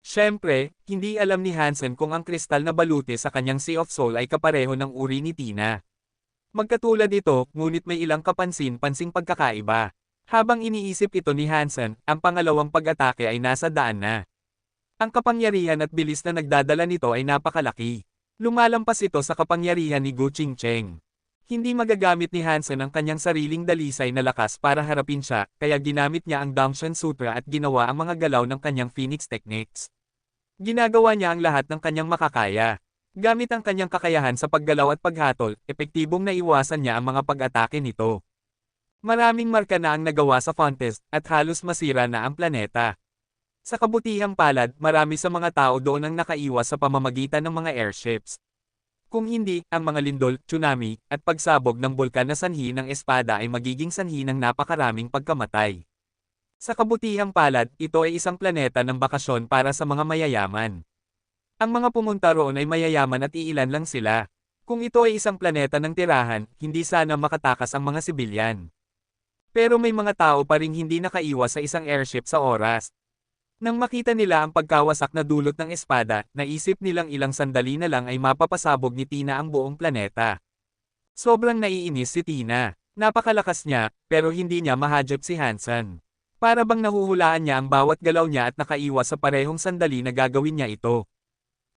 Siyempre, hindi alam ni Hansen kung ang kristal na baluti sa kanyang Sea of Soul ay kapareho ng uri ni Tina. Magkatulad ito, ngunit may ilang kapansin-pansing pagkakaiba. Habang iniisip ito ni Hansen, ang pangalawang pag-atake ay nasa daan na. Ang kapangyarihan at bilis na nagdadala nito ay napakalaki. Lumalampas ito sa kapangyarihan ni Gu Qingcheng. Hindi magagamit ni Hansen ang kanyang sariling dalisay na lakas para harapin siya, kaya ginamit niya ang Damshan Sutra at ginawa ang mga galaw ng kanyang Phoenix Techniques. Ginagawa niya ang lahat ng kanyang makakaya. Gamit ang kanyang kakayahan sa paggalaw at paghatol, epektibong naiwasan niya ang mga pag-atake nito. Maraming marka na ang nagawa sa Fontes, at halos masira na ang planeta. Sa kabutihang palad, marami sa mga tao doon ang nakaiwas sa pamamagitan ng mga airships. Kung hindi, ang mga lindol, tsunami, at pagsabog ng bulkan na sanhi ng espada ay magiging sanhi ng napakaraming pagkamatay. Sa kabutihang palad, ito ay isang planeta ng bakasyon para sa mga mayayaman. Ang mga pumunta roon ay mayayaman at iilan lang sila. Kung ito ay isang planeta ng tirahan, hindi sana makatakas ang mga sibilyan. Pero may mga tao pa ring hindi nakaiwas sa isang airship sa oras. Nang makita nila ang pagkawasak na dulot ng espada, naisip nilang ilang sandali na lang ay mapapasabog ni Tina ang buong planeta. Sobrang naiinis si Tina. Napakalakas niya, pero hindi niya mahadjab si Hansen. Para bang nahuhulaan niya ang bawat galaw niya at nakaiwas sa parehong sandali na gagawin niya ito.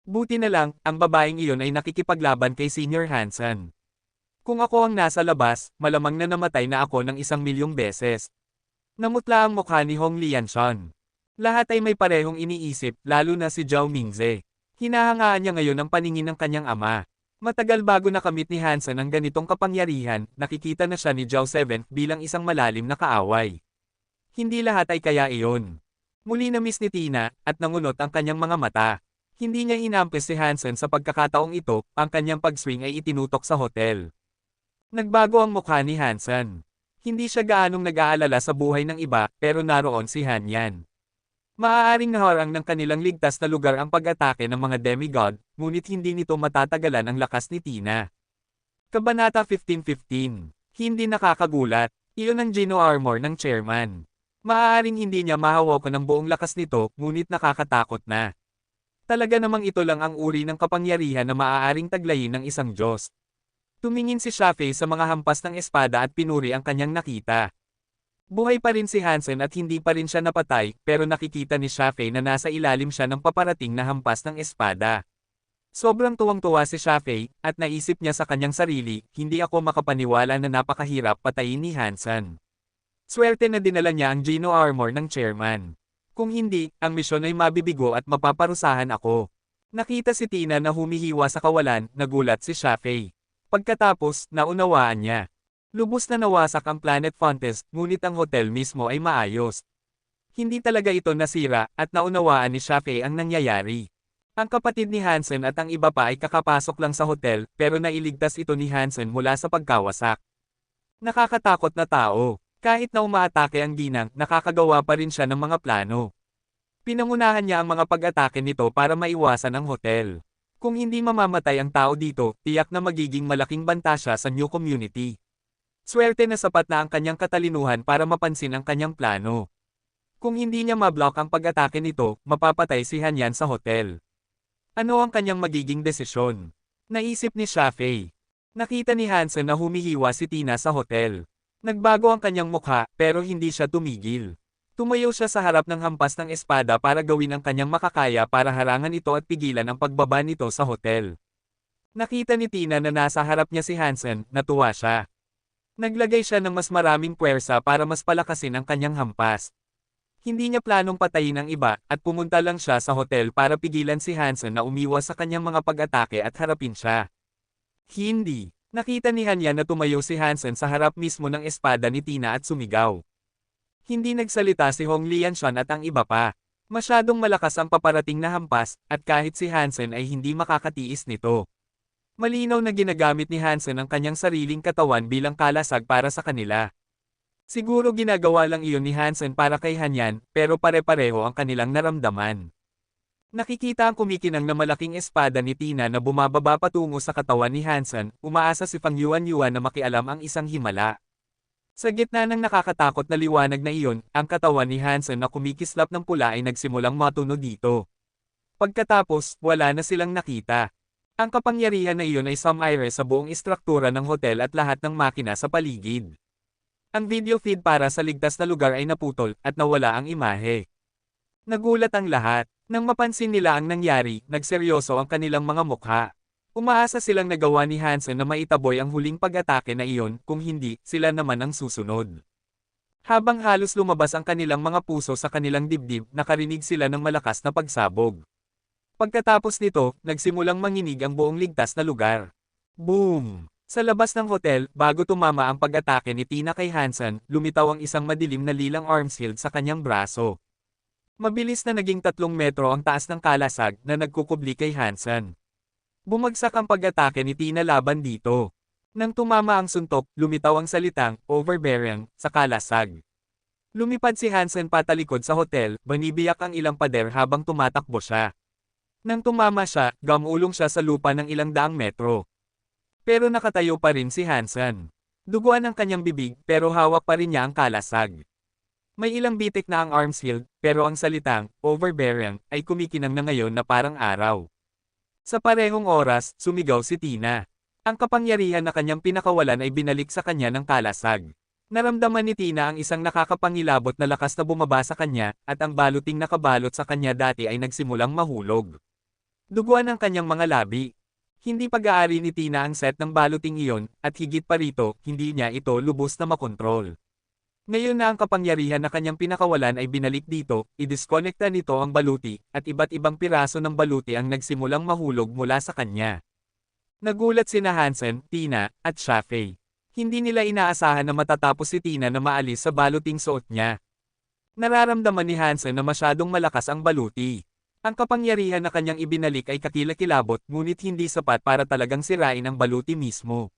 Buti na lang, ang babaeng iyon ay nakikipaglaban kay Senior Hansen. Kung ako ang nasa labas, malamang na namatay na ako ng 1,000,000 beses. Namutla ang mukha ni Hong Lianshan. Lahat ay may parehong iniisip, lalo na si Zhao Mingze. Hinahangaan niya ngayon ang paningin ng kanyang ama. Matagal bago nakamit ni Hansen ang ganitong kapangyarihan, nakikita na siya ni Zhao 7 bilang isang malalim na kaaway. Hindi lahat ay kaya iyon. Muli na miss ni Tina, at nangunot ang kanyang mga mata. Hindi niya inampes si Hansen sa pagkakataong ito, ang kanyang pag-swing ay itinutok sa hotel. Nagbago ang mukha ni Hansen. Hindi siya gaanong nag-aalala sa buhay ng iba, pero naroon si Han Yan. Maaaring naharang ng kanilang ligtas na lugar ang pag-atake ng mga demigod, ngunit hindi nito matatagalan ang lakas ni Tina. Kabanata 15:15. Hindi nakakagulat. Iyon ang Geno Armor ng chairman. Maaaring hindi niya mahawakan ang buong lakas nito, ngunit nakakatakot na. Talaga namang ito lang ang uri ng kapangyarihan na maaaring taglayin ng isang Diyos. Tumingin si Shafe sa mga hampas ng espada at pinuri ang kanyang nakita. Buhay pa rin si Hansen at hindi pa rin siya napatay, pero nakikita ni Shafe na nasa ilalim siya ng paparating na hampas ng espada. Sobrang tuwang-tuwa si Shafe, at naisip niya sa kanyang sarili, hindi ako makapaniwala na napakahirap patayin ni Hansen. Swerte na dinala niya ang Gino Armor ng chairman. Kung hindi, ang misyon ay mabibigo at mapaparusahan ako. Nakita si Tina na humihiwa sa kawalan, nagulat si Shafe. Pagkatapos, naunawaan niya. Lubos na nawasak ang Planet Fontes, ngunit ang hotel mismo ay maayos. Hindi talaga ito nasira, at naunawaan ni Shafe ang nangyayari. Ang kapatid ni Hansen at ang iba pa ay kakapasok lang sa hotel, pero nailigtas ito ni Hansen mula sa pagkawasak. Nakakatakot na tao. Kahit na umaatake ang ginang, nakakagawa pa rin siya ng mga plano. Pinangunahan niya ang mga pag-atake nito para maiwasan ang hotel. Kung hindi mamamatay ang tao dito, tiyak na magiging malaking banta siya sa new community. Swerte na sapat na ang kanyang katalinuhan para mapansin ang kanyang plano. Kung hindi niya mablock ang pag-atake nito, mapapatay si Hanyan sa hotel. Ano ang kanyang magiging desisyon? Naisip ni Shafe. Nakita ni Hansen na humihiwa si Tina sa hotel. Nagbago ang kanyang mukha, pero hindi siya tumigil. Tumayo siya sa harap ng hampas ng espada para gawin ang kanyang makakaya para harangan ito at pigilan ang pagbaba nito sa hotel. Nakita ni Tina na nasa harap niya si Hansen, natuwa siya. Naglagay siya ng mas maraming puwersa para mas palakasin ang kanyang hampas. Hindi niya planong patayin ang iba, at pumunta lang siya sa hotel para pigilan si Hansen na umiwas sa kanyang mga pag-atake at harapin siya. Hindi. Nakita ni Hanyan na tumayo si Hansen sa harap mismo ng espada ni Tina at sumigaw. Hindi nagsalita si Hong Lianshan at ang iba pa. Masyadong malakas ang paparating na hampas, at kahit si Hansen ay hindi makakatiis nito. Malinaw na ginagamit ni Hansen ang kanyang sariling katawan bilang kalasag para sa kanila. Siguro ginagawa lang iyon ni Hansen para kay Hanyan, pero pare-pareho ang kanilang naramdaman. Nakikita ang kumikinang na malaking espada ni Tina na bumababa patungo sa katawan ni Hansen, umaasa si Fang Yuan na makialam ang isang himala. Sa gitna ng nakakatakot na liwanag na iyon, ang katawan ni Hansen na kumikislap ng pula ay nagsimulang matuno dito. Pagkatapos, wala na silang nakita. Ang kapangyarihan na iyon ay sumaire sa buong istruktura ng hotel at lahat ng makina sa paligid. Ang video feed para sa ligtas na lugar ay naputol, at nawala ang imahe. Nagulat ang lahat. Nang mapansin nila ang nangyari, nagseryoso ang kanilang mga mukha. Umaasa silang nagawa ni Hansen na maitaboy ang huling pag-atake na iyon, kung hindi, sila naman ang susunod. Habang halos lumabas ang kanilang mga puso sa kanilang dibdib, nakarinig sila ng malakas na pagsabog. Pagkatapos nito, nagsimulang manginig ang buong ligtas na lugar. Boom! Sa labas ng hotel, bago tumama ang pag-atake ni Tina kay Hansen, lumitaw ang isang madilim na lilang arm shield sa kanyang braso. Mabilis na naging 3 metro ang taas ng kalasag na nagkukubli kay Hansen. Bumagsak ang pag-atake ni Tina laban dito. Nang tumama ang suntok, lumitaw ang salitang, overbearing, sa kalasag. Lumipad si Hansen patalikod sa hotel, banibiyak ang ilang pader habang tumatakbo siya. Nang tumama siya, gamulong siya sa lupa ng ilang daang metro. Pero nakatayo pa rin si Hansen. Duguan ang kanyang bibig, pero hawak pa rin niya ang kalasag. May ilang bitik na ang arm shield, pero ang salitang, overbearing, ay kumikinang na ngayon na parang araw. Sa parehong oras, sumigaw si Tina. Ang kapangyarihan na kanyang pinakawalan ay binalik sa kanya ng kalasag. Naramdaman ni Tina ang isang nakakapangilabot na lakas na bumaba sa kanya, at ang baluting nakabalot sa kanya dati ay nagsimulang mahulog. Duguan ang kanyang mga labi. Hindi pag-aari ni Tina ang set ng baluting iyon, at higit pa rito, hindi niya ito lubos na makontrol. Ngayon na ang kapangyarihan na kanyang pinakawalan ay binalik dito, i-disconnecta nito ang baluti, at iba't ibang piraso ng baluti ang nagsimulang mahulog mula sa kanya. Nagulat sina Hansen, Tina, at Shafe. Hindi nila inaasahan na matatapos si Tina na maalis sa baluting suot niya. Nararamdaman ni Hansen na masyadong malakas ang baluti. Ang kapangyarihan na kanyang ibinalik ay kakilakilabot, ngunit hindi sapat para talagang sirain ang baluti mismo.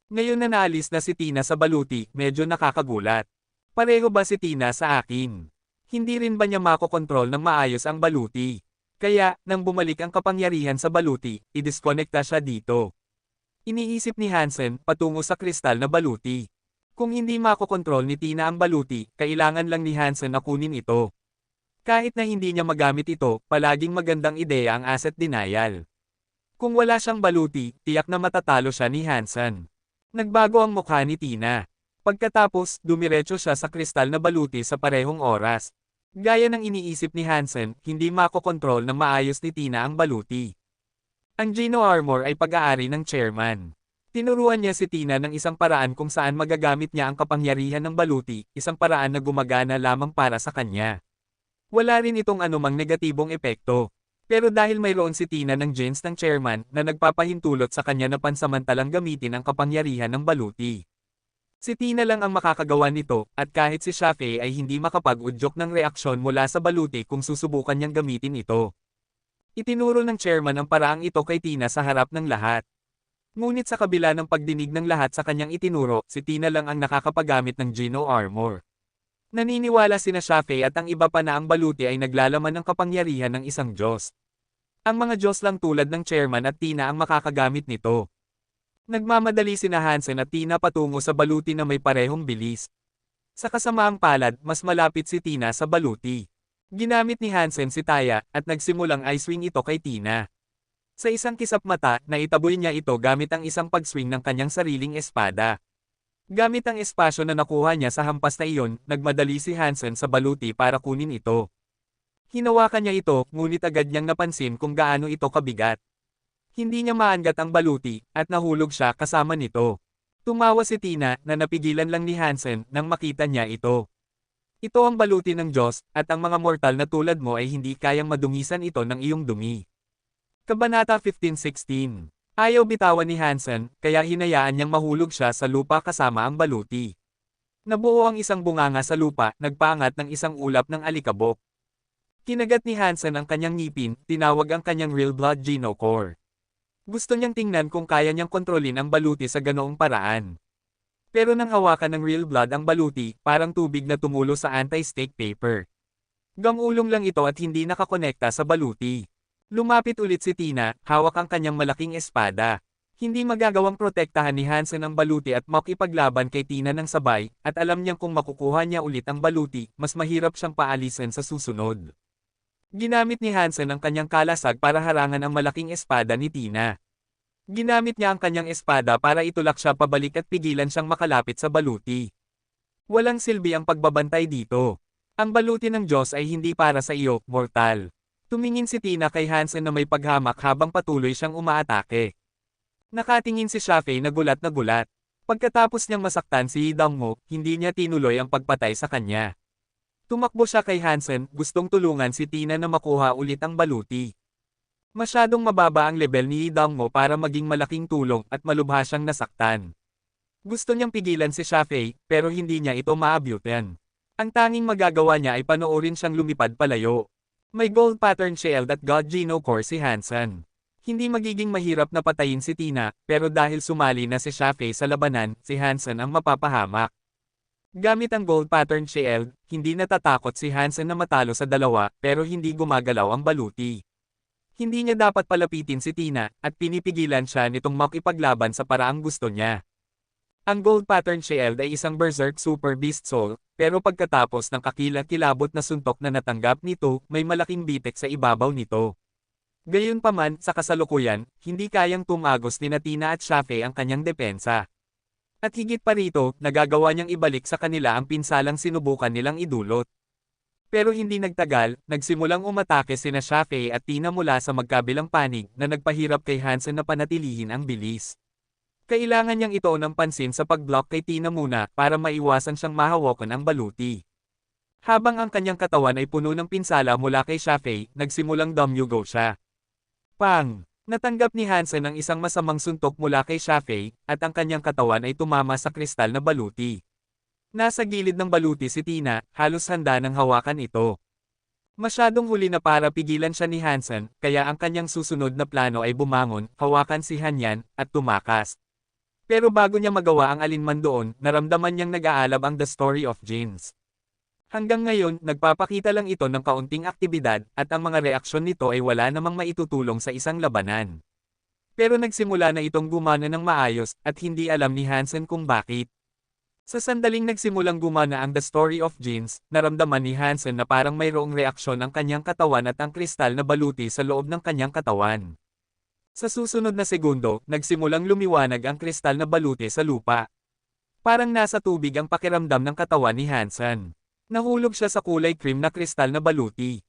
Ngayon na naalis na si Tina sa baluti, medyo nakakagulat. Pareho ba si Tina sa akin? Hindi rin ba niya makokontrol ng maayos ang baluti? Kaya, nang bumalik ang kapangyarihan sa baluti, i-disconnecta siya dito. Iniisip ni Hansen, patungo sa kristal na baluti. Kung hindi makokontrol ni Tina ang baluti, kailangan lang ni Hansen na kunin ito. Kahit na hindi niya magamit ito, palaging magandang ideya ang asset denial. Kung wala siyang baluti, tiyak na matatalo siya ni Hansen. Nagbago ang mukha ni Tina. Pagkatapos, dumiretso siya sa kristal na baluti sa parehong oras. Gaya ng iniisip ni Hansen, hindi makokontrol ng maayos ni Tina ang baluti. Ang Gino Armor ay pag-aari ng chairman. Tinuruan niya si Tina ng isang paraan kung saan magagamit niya ang kapangyarihan ng baluti, isang paraan na gumagana lamang para sa kanya. Wala rin itong anumang negatibong epekto. Pero dahil mayroon si Tina ng genes ng chairman na nagpapahintulot sa kanya na pansamantalang gamitin ang kapangyarihan ng baluti. Si Tina lang ang makakagawa nito, at kahit si Shafe ay hindi makapag-udyok ng reaksyon mula sa baluti kung susubukan niyang gamitin ito. Itinuro ng chairman ang paraang ito kay Tina sa harap ng lahat. Ngunit sa kabila ng pagdinig ng lahat sa kanyang itinuro, si Tina lang ang nakakapagamit ng Geno Armor. Naniniwala sina Shafe at ang iba pa na ang baluti ay naglalaman ng kapangyarihan ng isang Diyos. Ang mga Diyos lang tulad ng chairman at Tina ang makakagamit nito. Nagmamadali sina Hansen at Tina patungo sa baluti na may parehong bilis. Sa kasamaang palad, mas malapit si Tina sa baluti. Ginamit ni Hansen si Taya, at nagsimulang i-swing ito kay Tina. Sa isang kisap mata, naitaboy niya ito gamit ang isang pag-swing ng kanyang sariling espada. Gamit ang espasyo na nakuha niya sa hampas na iyon, nagmadali si Hansen sa baluti para kunin ito. Hinawakan niya ito, ngunit agad niyang napansin kung gaano ito kabigat. Hindi niya maangat ang baluti, at nahulog siya kasama nito. Tumawa si Tina na napigilan lang ni Hansen nang makita niya ito. Ito ang baluti ng Diyos, at ang mga mortal na tulad mo ay hindi kayang madungisan ito ng iyong dumi. Kabanata 15:16. Ayaw bitawan ni Hansen, kaya hinayaan niyang mahulog siya sa lupa kasama ang baluti. Nabuo ang isang bunganga sa lupa, nagpaangat ng isang ulap ng alikabok. Kinagat ni Hansen ang kanyang ngipin, tinawag ang kanyang Real Blood Geno Core. Gusto niyang tingnan kung kaya niyang kontrolin ang baluti sa ganoong paraan. Pero nang hawakan ng Real Blood ang baluti, parang tubig na tumulo sa anti-stake paper. Gamulong lang ito at hindi nakakonekta sa baluti. Lumapit ulit si Tina, hawak ang kanyang malaking espada. Hindi magagawang protektahan ni Hansen ang baluti at makipaglaban kay Tina ng sabay, at alam niyang kung makukuha niya ulit ang baluti, mas mahirap siyang paalisin sa susunod. Ginamit ni Hansen ang kanyang kalasag para harangan ang malaking espada ni Tina. Ginamit niya ang kanyang espada para itulak siya pabalik at pigilan siyang makalapit sa baluti. Walang silbi ang pagbabantay dito. Ang baluti ng Diyos ay hindi para sa iyo, mortal. Tumingin si Tina kay Hansen na may paghamak habang patuloy siyang umaatake. Nakatingin si Shafe na gulat na gulat. Pagkatapos niyang masaktan si Dangmo, hindi niya tinuloy ang pagpatay sa kanya. Tumakbo siya kay Hansen, gustong tulungan si Tina na makuha ulit ang baluti. Masyadong mababa ang level ni Dangmo para maging malaking tulong at malubha siyang nasaktan. Gusto niyang pigilan si Shafe, pero hindi niya ito maabutan. Ang tanging magagawa niya ay panoorin siyang lumipad palayo. May gold pattern shield at God Geno Core si Hansen. Hindi magiging mahirap na patayin si Tina, pero dahil sumali na si Shafe sa labanan, si Hansen ang mapapahamak. Gamit ang gold pattern shield, hindi natatakot si Hansen na matalo sa dalawa, pero hindi gumagalaw ang baluti. Hindi niya dapat palapitin si Tina, at pinipigilan siya nitong makipaglaban sa paraang gusto niya. Ang gold pattern shield ay isang berserk super beast soul, pero pagkatapos ng kakilakilabot na suntok na natanggap nito, may malaking bitek sa ibabaw nito. Gayunpaman, sa kasalukuyan, hindi kayang tumagos ni Tina at Shafe ang kanyang depensa. At higit pa rito, nagagawa niyang ibalik sa kanila ang pinsalang sinubukan nilang idulot. Pero hindi nagtagal, nagsimulang umatake sina Shafe at Tina mula sa magkabilang panig na nagpahirap kay Hansen na panatilihin ang bilis. Kailangan niyang ito ng pansin sa pag-block kay Tina muna para maiwasan siyang mahawakan ang baluti. Habang ang kanyang katawan ay puno ng pinsala mula kay Shafe, nagsimulang dumyugo siya. Pang! Natanggap ni Hansen ang isang masamang suntok mula kay Shafe, at ang kanyang katawan ay tumama sa kristal na baluti. Nasa gilid ng baluti si Tina, halos handa ng hawakan ito. Masyadong huli na para pigilan siya ni Hansen, kaya ang kanyang susunod na plano ay bumangon, hawakan si Hanyan, at tumakas. Pero bago niya magawa ang alinman doon, naramdaman niyang nag-aalab ang The Story of Jeans. Hanggang ngayon, nagpapakita lang ito ng kaunting aktibidad, at ang mga reaksyon nito ay wala namang maitutulong sa isang labanan. Pero nagsimula na itong gumana ng maayos, at hindi alam ni Hansen kung bakit. Sa sandaling nagsimulang gumana ang The Story of Jeans, naramdaman ni Hansen na parang mayroong reaksyon ang kanyang katawan at ang kristal na baluti sa loob ng kanyang katawan. Sa susunod na segundo, nagsimulang lumiwanag ang kristal na baluti sa lupa. Parang nasa tubig ang pakiramdam ng katawan ni Hansen. Nahulog siya sa kulay cream na kristal na baluti.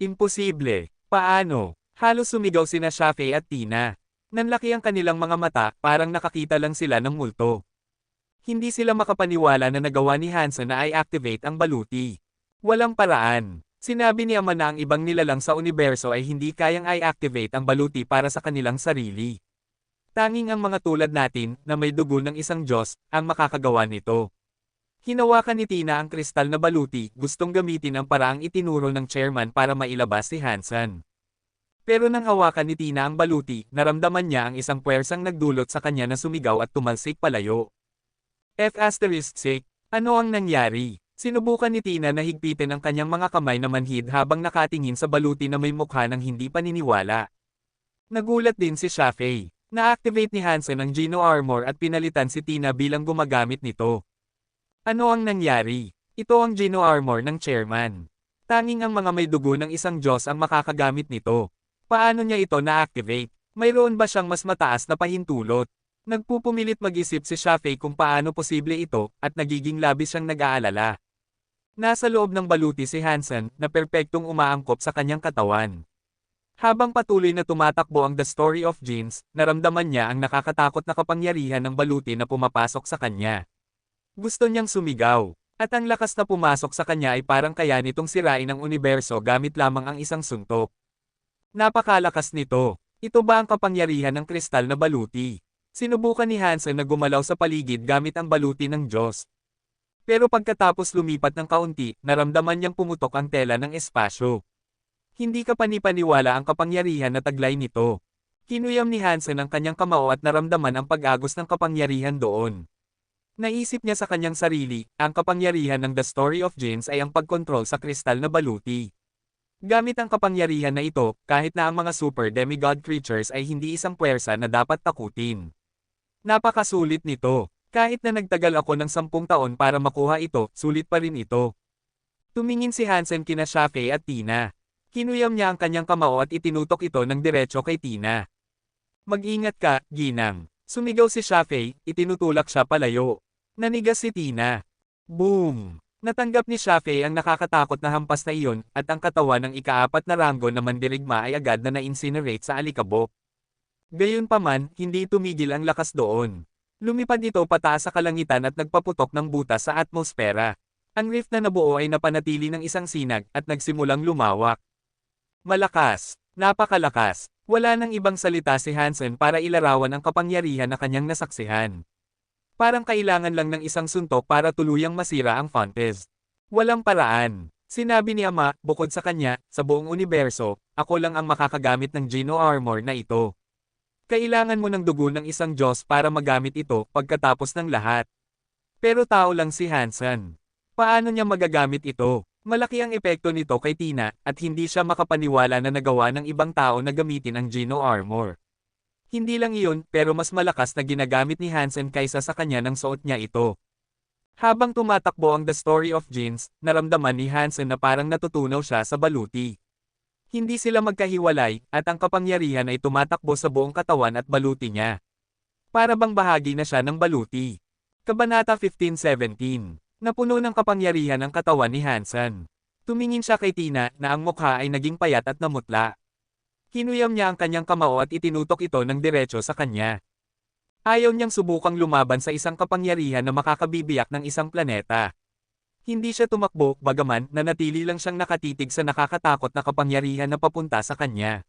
Imposible. Paano? Halos sumigaw sina Shafe at Tina. Nanlaki ang kanilang mga mata, parang nakakita lang sila ng multo. Hindi sila makapaniwala na nagawa ni Hansen na i-activate ang baluti. Walang paraan. Sinabi ni Ama na ang ibang nilalang sa universo ay hindi kayang i-activate ang baluti para sa kanilang sarili. Tanging ang mga tulad natin, na may dugo ng isang Diyos, ang makakagawa nito. Hinawakan ni Tina ang kristal na baluti, gustong gamitin ang paraang itinuro ng chairman para mailabas si Hansen. Pero nang hawakan ni Tina ang baluti, naramdaman niya ang isang puwersang nagdulot sa kanya na sumigaw at tumalsik palayo. F***, ano ang nangyari? Sinubukan ni Tina na higpitin ang kanyang mga kamay na manhid habang nakatingin sa baluti na may mukha ng hindi paniniwala. Nagulat din si Shafe. Na-activate ni Hansen ang Geno Armor at pinalitan si Tina bilang gumagamit nito. Ano ang nangyari? Ito ang Geno Armor ng chairman. Tanging ang mga may dugo ng isang Diyos ang makakagamit nito. Paano niya ito na-activate? Mayroon ba siyang mas mataas na pahintulot? Nagpupumilit mag-isip si Shafe kung paano posible ito, at nagiging labis siyang nag-aalala. Nasa loob ng baluti si Hansen, na perpektong umaangkop sa kanyang katawan. Habang patuloy na tumatakbo ang The Story of Genes, naramdaman niya ang nakakatakot na kapangyarihan ng baluti na pumapasok sa kanya. Gusto niyang sumigaw, at ang lakas na pumasok sa kanya ay parang kaya nitong sirain ang universo gamit lamang ang isang suntok. Napakalakas nito. Ito ba ang kapangyarihan ng kristal na baluti? Sinubukan ni Hansen na gumalaw sa paligid gamit ang baluti ng Diyos. Pero pagkatapos lumipat ng kaunti, naramdaman niyang pumutok ang tela ng espasyo. Hindi ka panipaniwala ang kapangyarihan na taglay nito. Kinuyam ni Hansen ang kanyang kamao at naramdaman ang pag-agos ng kapangyarihan doon. Naisip niya sa kanyang sarili, ang kapangyarihan ng The Story of Genes ay ang pagkontrol sa kristal na baluti. Gamit ang kapangyarihan na ito, kahit na ang mga super demigod creatures ay hindi isang puwersa na dapat takutin. Napakasulit nito. Kahit na nagtagal ako ng 10 taon para makuha ito, sulit pa rin ito. Tumingin si Hansen kina Shafe at Tina. Kinuyam niya ang kanyang kamao at itinutok ito ng diretso kay Tina. Mag-ingat ka, Ginang. Sumigaw si Shafe, itinutulak siya palayo. Nanigas si Tina. Boom! Natanggap ni Shafe ang nakakatakot na hampas na iyon, at ang katawan ng ika-4 na ranggo na mandirigma ay agad na na-incinerate sa alikabok. Gayunpaman, hindi tumigil ang lakas doon. Lumipad ito pataas sa kalangitan at nagpaputok ng butas sa atmosfera. Ang rift na nabuo ay napanatili ng isang sinag at nagsimulang lumawak. Malakas, napakalakas. Wala nang ibang salita si Hansen para ilarawan ang kapangyarihan na kanyang nasaksihan. Parang kailangan lang ng isang suntok para tuluyang masira ang Fontes. Walang paraan. Sinabi ni Ama, bukod sa kanya, sa buong universo, ako lang ang makakagamit ng Geno Armor na ito. Kailangan mo ng dugo ng isang Diyos para magamit ito pagkatapos ng lahat. Pero tao lang si Hansen. Paano niya magagamit ito? Malaki ang epekto nito kay Tina, at hindi siya makapaniwala na nagawa ng ibang tao na gamitin ang Geno Armor. Hindi lang iyon, pero mas malakas na ginagamit ni Hansen kaysa sa kanya nang suot niya ito. Habang tumatakbo ang The Story of Genes, naramdaman ni Hansen na parang natutunaw siya sa baluti. Hindi sila magkahiwalay, at ang kapangyarihan ay tumatakbo sa buong katawan at baluti niya. Para bang bahagi na siya ng baluti. Kabanata 15-17. Napuno ng kapangyarihan ang katawan ni Hansen. Tumingin siya kay Tina na ang mukha ay naging payat at namutla. Kinuyam niya ang kanyang kamao at itinutok ito ng diretso sa kanya. Ayaw niyang subukang lumaban sa isang kapangyarihan na makakabibiyak ng isang planeta. Hindi siya tumakbo, bagaman nanatili lang siyang nakatitig sa nakakatakot na kapangyarihan na papunta sa kanya.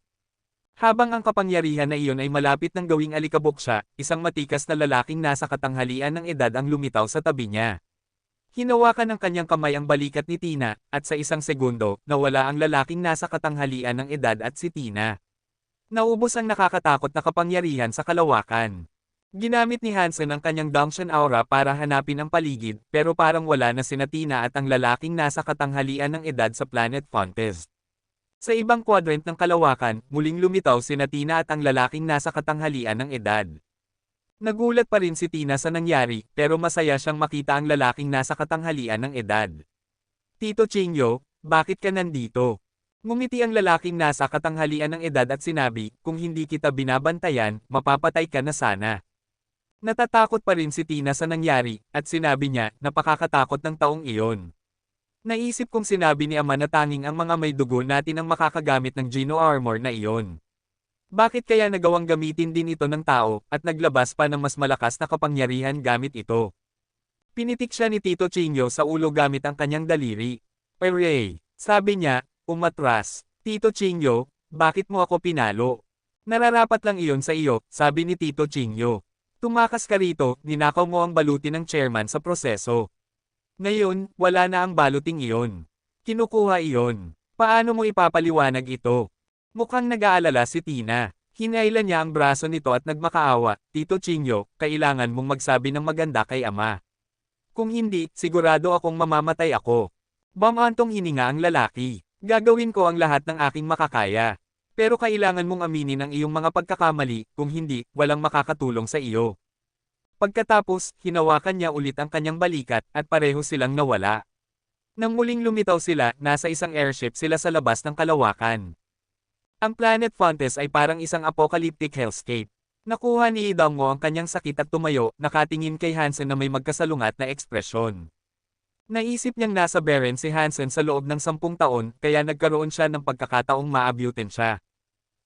Habang ang kapangyarihan na iyon ay malapit ng gawing alikabok siya, isang matikas na lalaking nasa katanghalian ng edad ang lumitaw sa tabi niya. Hinawakan ng kanyang kamay ang balikat ni Tina, at sa isang segundo, nawala ang lalaking nasa katanghalian ng edad at si Tina. Naubos ang nakakatakot na kapangyarihan sa kalawakan. Ginamit ni Hansen ang kanyang Dangshan Aura para hanapin ang paligid, pero parang wala na sina Tina at ang lalaking nasa katanghalian ng edad sa Planet Fontes. Sa ibang quadrant ng kalawakan, muling lumitaw sina Tina at ang lalaking nasa katanghalian ng edad. Nagulat pa rin si Tina sa nangyari, pero masaya siyang makita ang lalaking nasa katanghalian ng edad. Tito Chingyo, bakit ka nandito? Ngumiti ang lalaking nasa katanghalian ng edad at sinabi, kung hindi kita binabantayan, mapapatay ka na sana. Natatakot pa rin si Tina sa nangyari, at sinabi niya, napakakatakot ng taong iyon. Naisip kong sinabi ni Ama na tanging ang mga may dugo natin ang makakagamit ng Geno Armor na iyon. Bakit kaya nagawang gamitin din ito ng tao, at naglabas pa ng mas malakas na kapangyarihan gamit ito? Pinitik siya ni Tito Chinyo sa ulo gamit ang kanyang daliri. Hooray! Sabi niya, umatras. Tito Chinyo, bakit mo ako pinalo? Nararapat lang iyon sa iyo, sabi ni Tito Chinyo. Tumakas ka rito, ninakaw mo ang baluti ng chairman sa proseso. Ngayon, wala na ang baluting iyon. Kinukuha iyon. Paano mo ipapaliwanag ito? Mukhang nag-aalala si Tina. Hinailan niya ang braso nito at nagmakaawa. Tito Chinyo, kailangan mong magsabi ng maganda kay ama. Kung hindi, sigurado akong mamamatay ako. Bamantong hininga ang lalaki. Gagawin ko ang lahat ng aking makakaya. Pero kailangan mong aminin ang iyong mga pagkakamali, kung hindi, walang makakatulong sa iyo. Pagkatapos, hinawakan niya ulit ang kanyang balikat, at pareho silang nawala. Nang muling lumitaw sila, nasa isang airship sila sa labas ng kalawakan. Ang Planet Fontes ay parang isang apocalyptic hellscape. Nakuha ni Idangmo ang kanyang sakit at tumayo, nakatingin kay Hansen na may magkasalungat na ekspresyon. Naisip niyang nasa Beren si Hansen sa loob ng 10 taon, kaya nagkaroon siya ng pagkakataong maabutin siya.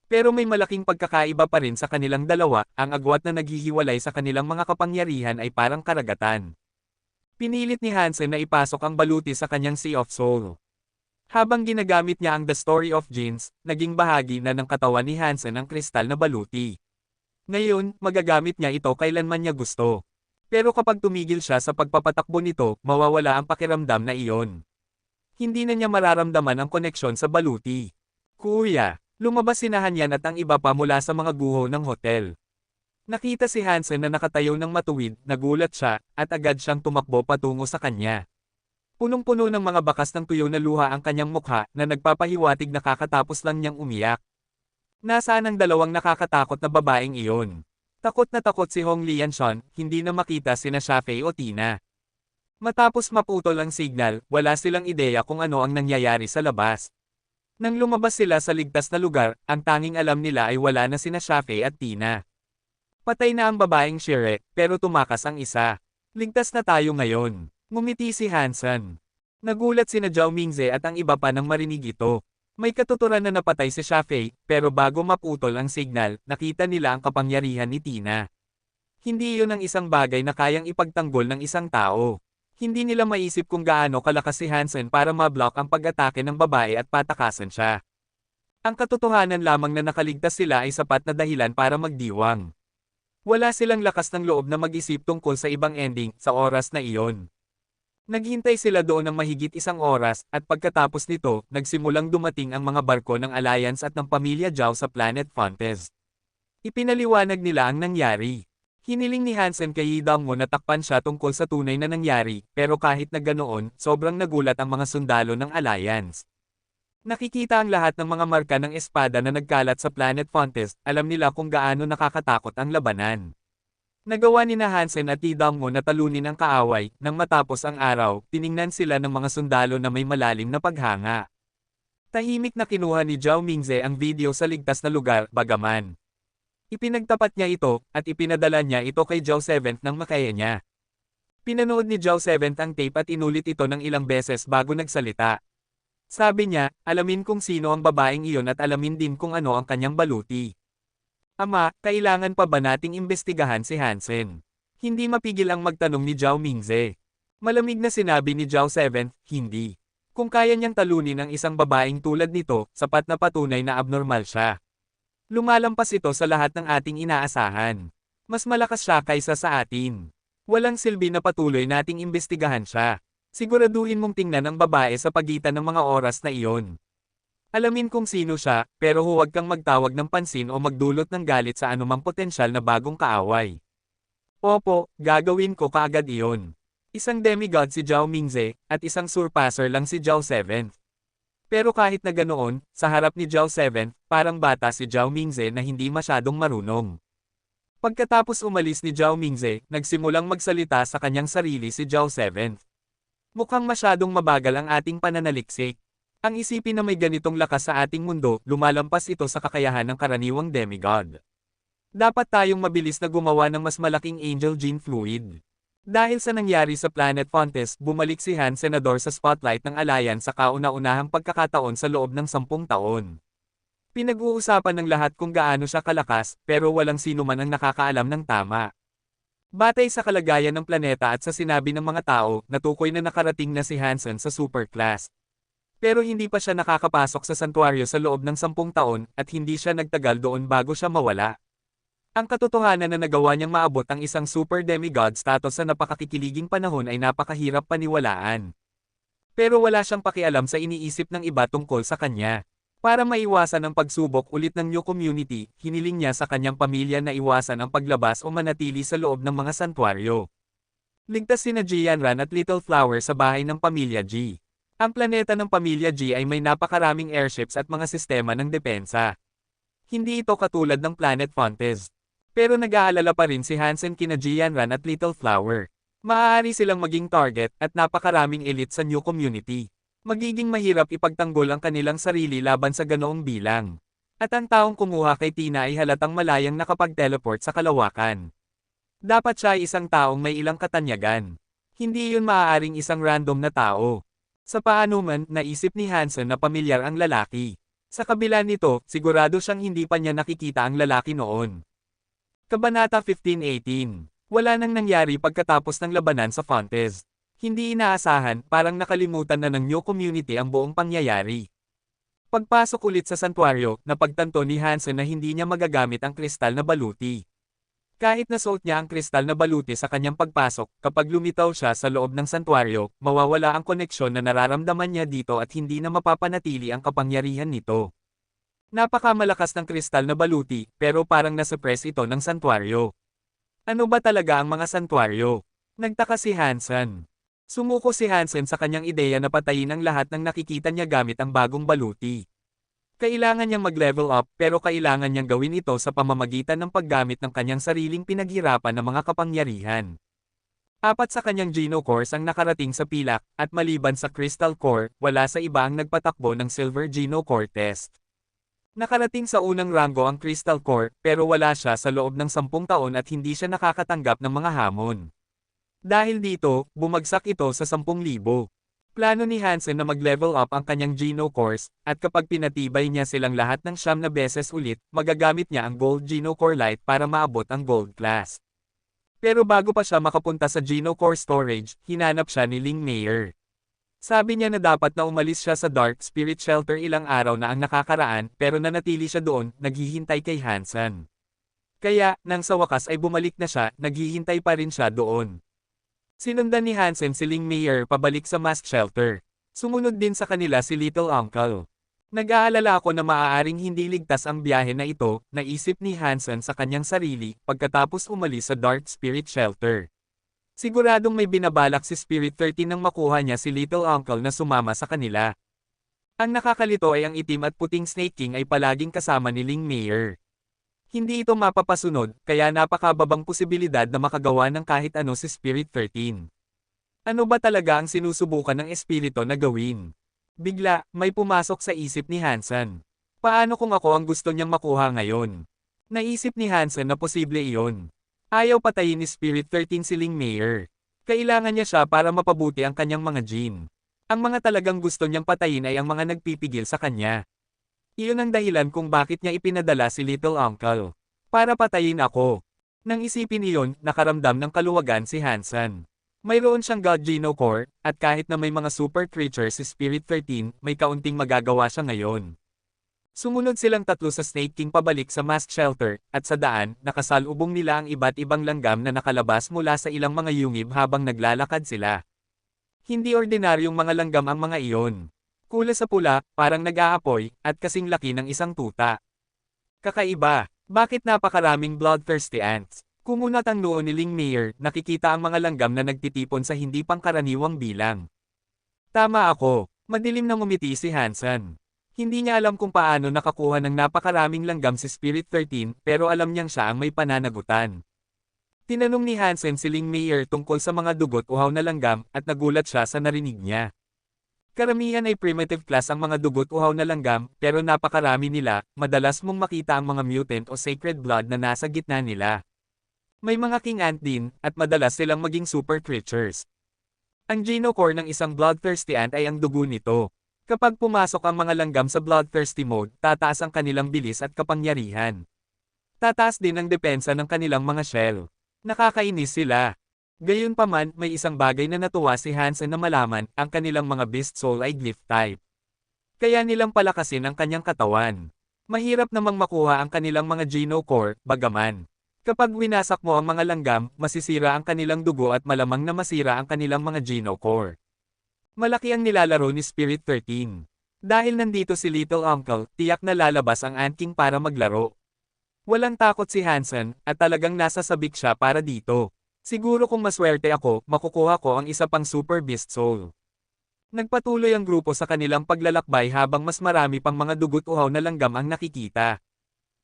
Pero may malaking pagkakaiba pa rin sa kanilang dalawa, ang agwat na naghihiwalay sa kanilang mga kapangyarihan ay parang karagatan. Pinilit ni Hansen na ipasok ang baluti sa kanyang Sea of Soul. Habang ginagamit niya ang The Story of Jeans, naging bahagi na ng katawan ni Hansen ang kristal na baluti. Ngayon, magagamit niya ito kailanman niya gusto. Pero kapag tumigil siya sa pagpapatakbo nito, mawawala ang pakiramdam na iyon. Hindi na niya mararamdaman ang koneksyon sa baluti. Kuya, lumabas sina Hanyan at ang iba pa mula sa mga guho ng hotel. Nakita si Hansen na nakatayo ng matuwid, nagulat siya, at agad siyang tumakbo patungo sa kanya. Punong-puno ng mga bakas ng tuyo na luha ang kanyang mukha na nagpapahiwatig na kakatapos lang niyang umiyak. Nasaan ang dalawang nakakatakot na babaeng iyon? Takot na takot si Hong Lianshan, hindi na makita sina Shafei o Tina. Matapos maputol ang signal, wala silang ideya kung ano ang nangyayari sa labas. Nang lumabas sila sa ligtas na lugar, ang tanging alam nila ay wala na sina Shafei at Tina. Patay na ang babaeng Shire, pero tumakas ang isa. Ligtas na tayo ngayon. Ngumiti si Hansen. Nagulat sina Zhao Mingze at ang iba pa nang marinig ito. May katuturan na napatay si Shafei, pero bago maputol ang signal, nakita nila ang kapangyarihan ni Tina. Hindi iyon ang isang bagay na kayang ipagtanggol ng isang tao. Hindi nila maisip kung gaano kalakas si Hansen para ma-block ang pag-atake ng babae at patakasan siya. Ang katotohanan lamang na nakaligtas sila ay sapat na dahilan para magdiwang. Wala silang lakas ng loob na mag-isip tungkol sa ibang ending sa oras na iyon. Naghintay sila doon ng mahigit 1 oras, at pagkatapos nito, nagsimulang dumating ang mga barko ng Alliance at ng pamilya Zhao sa Planet Fontes. Ipinaliwanag nila ang nangyari. Hiniling ni Hansen kay Yidangmo na takpan siya tungkol sa tunay na nangyari, pero kahit na ganoon, sobrang nagulat ang mga sundalo ng Alliance. Nakikita ang lahat ng mga marka ng espada na nagkalat sa Planet Fontes, alam nila kung gaano nakakatakot ang labanan. Nagawa ni na Hansen at Yidangmo na talunin ang kaaway, nang matapos ang araw, tiningnan sila ng mga sundalo na may malalim na paghanga. Tahimik na kinuha ni Zhao Mingze ang video sa ligtas na lugar, bagaman. Ipinagtapat niya ito, at ipinadala niya ito kay Zhao 7 nang makaya niya. Pinanood ni Zhao 7 ang tape at inulit ito ng ilang beses bago nagsalita. Sabi niya, alamin kung sino ang babaeng iyon at alamin din kung ano ang kanyang baluti. Ama, kailangan pa ba nating imbestigahan si Hansen? Hindi mapigil ang magtanong ni Zhao Mingze. Malamig na sinabi ni Zhao 7, hindi. Kung kaya niyang talunin ang isang babaeng tulad nito, sapat na patunay na abnormal siya. Lumalampas ito sa lahat ng ating inaasahan. Mas malakas siya kaysa sa atin. Walang silbi na patuloy nating imbestigahan siya. Siguraduhin mong tingnan ang babae sa pagitan ng mga oras na iyon. Alamin kung sino siya, pero huwag kang magtawag ng pansin o magdulot ng galit sa anumang potensyal na bagong kaaway. Opo, gagawin ko kaagad iyon. Isang demigod si Zhao Mingze, at isang surpasser lang si Zhao 7. Pero kahit na ganoon, sa harap ni Zhao 7, parang bata si Zhao Mingze na hindi masyadong marunong. Pagkatapos umalis ni Zhao Mingze, nagsimulang magsalita sa kanyang sarili si Zhao 7. Mukhang masyadong mabagal ang ating pananaliksik. Ang isipin na may ganitong lakas sa ating mundo, lumalampas ito sa kakayahan ng karaniwang demigod. Dapat tayong mabilis na gumawa ng mas malaking angel gene fluid. Dahil sa nangyari sa Planet Fontes, bumalik si Han Senador sa spotlight ng Alliance sa kauna-unahang pagkakataon sa loob ng 10 taon. Pinag-uusapan ng lahat kung gaano siya kalakas, pero walang sino man ang nakakaalam ng tama. Batay sa kalagayan ng planeta at sa sinabi ng mga tao, natukoy na nakarating na si Hansen sa superclass. Pero hindi pa siya nakakapasok sa santuaryo sa loob ng 10 taon, at hindi siya nagtagal doon bago siya mawala. Ang katotohanan na nagawa niyang maabot ang isang super demigod status sa napakakikiliging panahon ay napakahirap paniwalaan. Pero wala siyang pakialam sa iniisip ng iba tungkol sa kanya. Para maiwasan ang pagsubok ulit ng New Community, hiniling niya sa kanyang pamilya na iwasan ang paglabas o manatili sa loob ng mga santuaryo. Ligtas sina Jianran at Little Flower sa bahay ng pamilya G. Ang planeta ng pamilya G ay may napakaraming airships at mga sistema ng depensa. Hindi ito katulad ng Planet Fontes. Pero nag-aalala pa rin si Hansen kina Jianran at Little Flower. Maaari silang maging target at napakaraming elite sa New Community. Magiging mahirap ipagtanggol ang kanilang sarili laban sa ganoong bilang. At ang taong kumuha kay Tina ay halatang malayang nakapag-teleport sa kalawakan. Dapat siya ay isang taong may ilang katanyagan. Hindi iyon maaaring isang random na tao. Sa paanuman, naisip ni Hansen na pamilyar ang lalaki. Sa kabila nito, sigurado siyang hindi pa niya nakikita ang lalaki noon. Kabanata 15-18. Wala nang nangyari pagkatapos ng labanan sa Fontes. Hindi inaasahan, parang nakalimutan na ng New Community ang buong pangyayari. Pagpasok ulit sa santuaryo, napagtanto ni Hansen na hindi niya magagamit ang kristal na baluti. Kahit nasuot niya ang kristal na baluti sa kanyang pagpasok, kapag lumitaw siya sa loob ng santuaryo, mawawala ang koneksyon na nararamdaman niya dito at hindi na mapapanatili ang kapangyarihan nito. Napakamalakas ng kristal na baluti, pero parang nasuppress ito ng santuaryo. Ano ba talaga ang mga santuaryo? Nagtaka si Hansen. Sumuko si Hansen sa kanyang ideya na patayin ang lahat ng nakikita niya gamit ang bagong baluti. Kailangan niyang mag-level up pero kailangan niyang gawin ito sa pamamagitan ng paggamit ng kanyang sariling pinaghirapan na mga kapangyarihan. 4 sa kanyang Geno Cores ang nakarating sa pilak, at maliban sa Crystal Core, wala sa iba ang nagpatakbo ng Silver Geno Core test. Nakarating sa unang ranggo ang Crystal Core, pero wala siya sa loob ng 10 taon at hindi siya nakakatanggap ng mga hamon. Dahil dito, bumagsak ito sa 10,000. Plano ni Hansen na mag-level up ang kanyang Geno Cores, at kapag pinatibay niya silang lahat ng 9 na beses ulit, magagamit niya ang Gold Geno Core Light para maabot ang Gold Class. Pero bago pa siya makapunta sa Geno Core Storage, hinanap siya ni Ling Mayer. Sabi niya na dapat na umalis siya sa Dark Spirit Shelter ilang araw na ang nakakaraan, pero nanatili siya doon, naghihintay kay Hansen. Kaya, nang sa wakas ay bumalik na siya, naghihintay pa rin siya doon. Sinundan ni Hansen si Ling Mayer pabalik sa mask shelter. Sumunod din sa kanila si Little Uncle. Nag-aalala ako na maaaring hindi ligtas ang biyahe na ito, naisip ni Hansen sa kanyang sarili, pagkatapos umalis sa Dark Spirit Shelter. Siguradong may binabalak si Spirit 13 nang makuha niya si Little Uncle na sumama sa kanila. Ang nakakalito ay ang itim at puting Snake King ay palaging kasama ni Ling Mayer. Hindi ito mapapasunod, kaya napakababang posibilidad na makagawa ng kahit ano si Spirit 13. Ano ba talaga ang sinusubukan ng espiritu na gawin? Bigla, may pumasok sa isip ni Hansen. Paano kung ako ang gusto niyang makuha ngayon? Naisip ni Hansen na posible iyon. Ayaw patayin ni Spirit 13 si Ling Mayer. Kailangan niya siya para mapabuti ang kanyang mga gene. Ang mga talagang gusto niyang patayin ay ang mga nagpipigil sa kanya. Iyon ang dahilan kung bakit niya ipinadala si Little Uncle. Para patayin ako. Nang isipin iyon, nakaramdam ng kaluwagan si Hansen. Mayroon siyang God Geno Core, at kahit na may mga super creatures si Spirit 13, may kaunting magagawa siya ngayon. Sumunod silang 3 sa Snake King pabalik sa mask shelter, at sa daan, nakasalubong nila ang iba't ibang langgam na nakalabas mula sa ilang mga yungib habang naglalakad sila. Hindi ordinaryong mga langgam ang mga iyon. Kulay sa pula, parang nag-aapoy, at kasing laki ng isang tuta. Kakaiba, bakit napakaraming bloodthirsty ants? Kumunat ang noo ni Ling Mayer, nakikita ang mga langgam na nagtitipon sa hindi pangkaraniwang bilang. Tama ako, madilim na ngumiti si Hansen. Hindi niya alam kung paano nakakuha ng napakaraming langgam si Spirit 13, pero alam niyang siya ang may pananagutan. Tinanong ni Hansen si Ling Mayer tungkol sa mga dugot-uhaw na langgam, at nagulat siya sa narinig niya. Karamihan ay primitive class ang mga dugot-uhaw na langgam, pero napakarami nila, madalas mong makita ang mga mutant o sacred blood na nasa gitna nila. May mga king ant din, at madalas silang maging super creatures. Ang Geno Core ng isang bloodthirsty ant ay ang dugo nito. Kapag pumasok ang mga langgam sa bloodthirsty mode, tataas ang kanilang bilis at kapangyarihan. Tataas din ang depensa ng kanilang mga shell. Nakakainis sila. Gayunpaman, may isang bagay na natuwa si Hansen na malaman, ang kanilang mga beast soul ay glyph type. Kaya nilang palakasin ang kanyang katawan. Mahirap namang makuha ang kanilang mga geno core, bagaman. Kapag winasak mo ang mga langgam, masisira ang kanilang dugo at malamang na masira ang kanilang mga geno core. Malaki ang nilalaro ni Spirit 13. Dahil nandito si Little Uncle, tiyak na lalabas ang Ant King para maglaro. Walang takot si Hansen, at talagang nasa sabik siya para dito. Siguro kung maswerte ako, makukuha ko ang isa pang Super Beast Soul. Nagpatuloy ang grupo sa kanilang paglalakbay habang mas marami pang mga dugot-uhaw na langgam ang nakikita.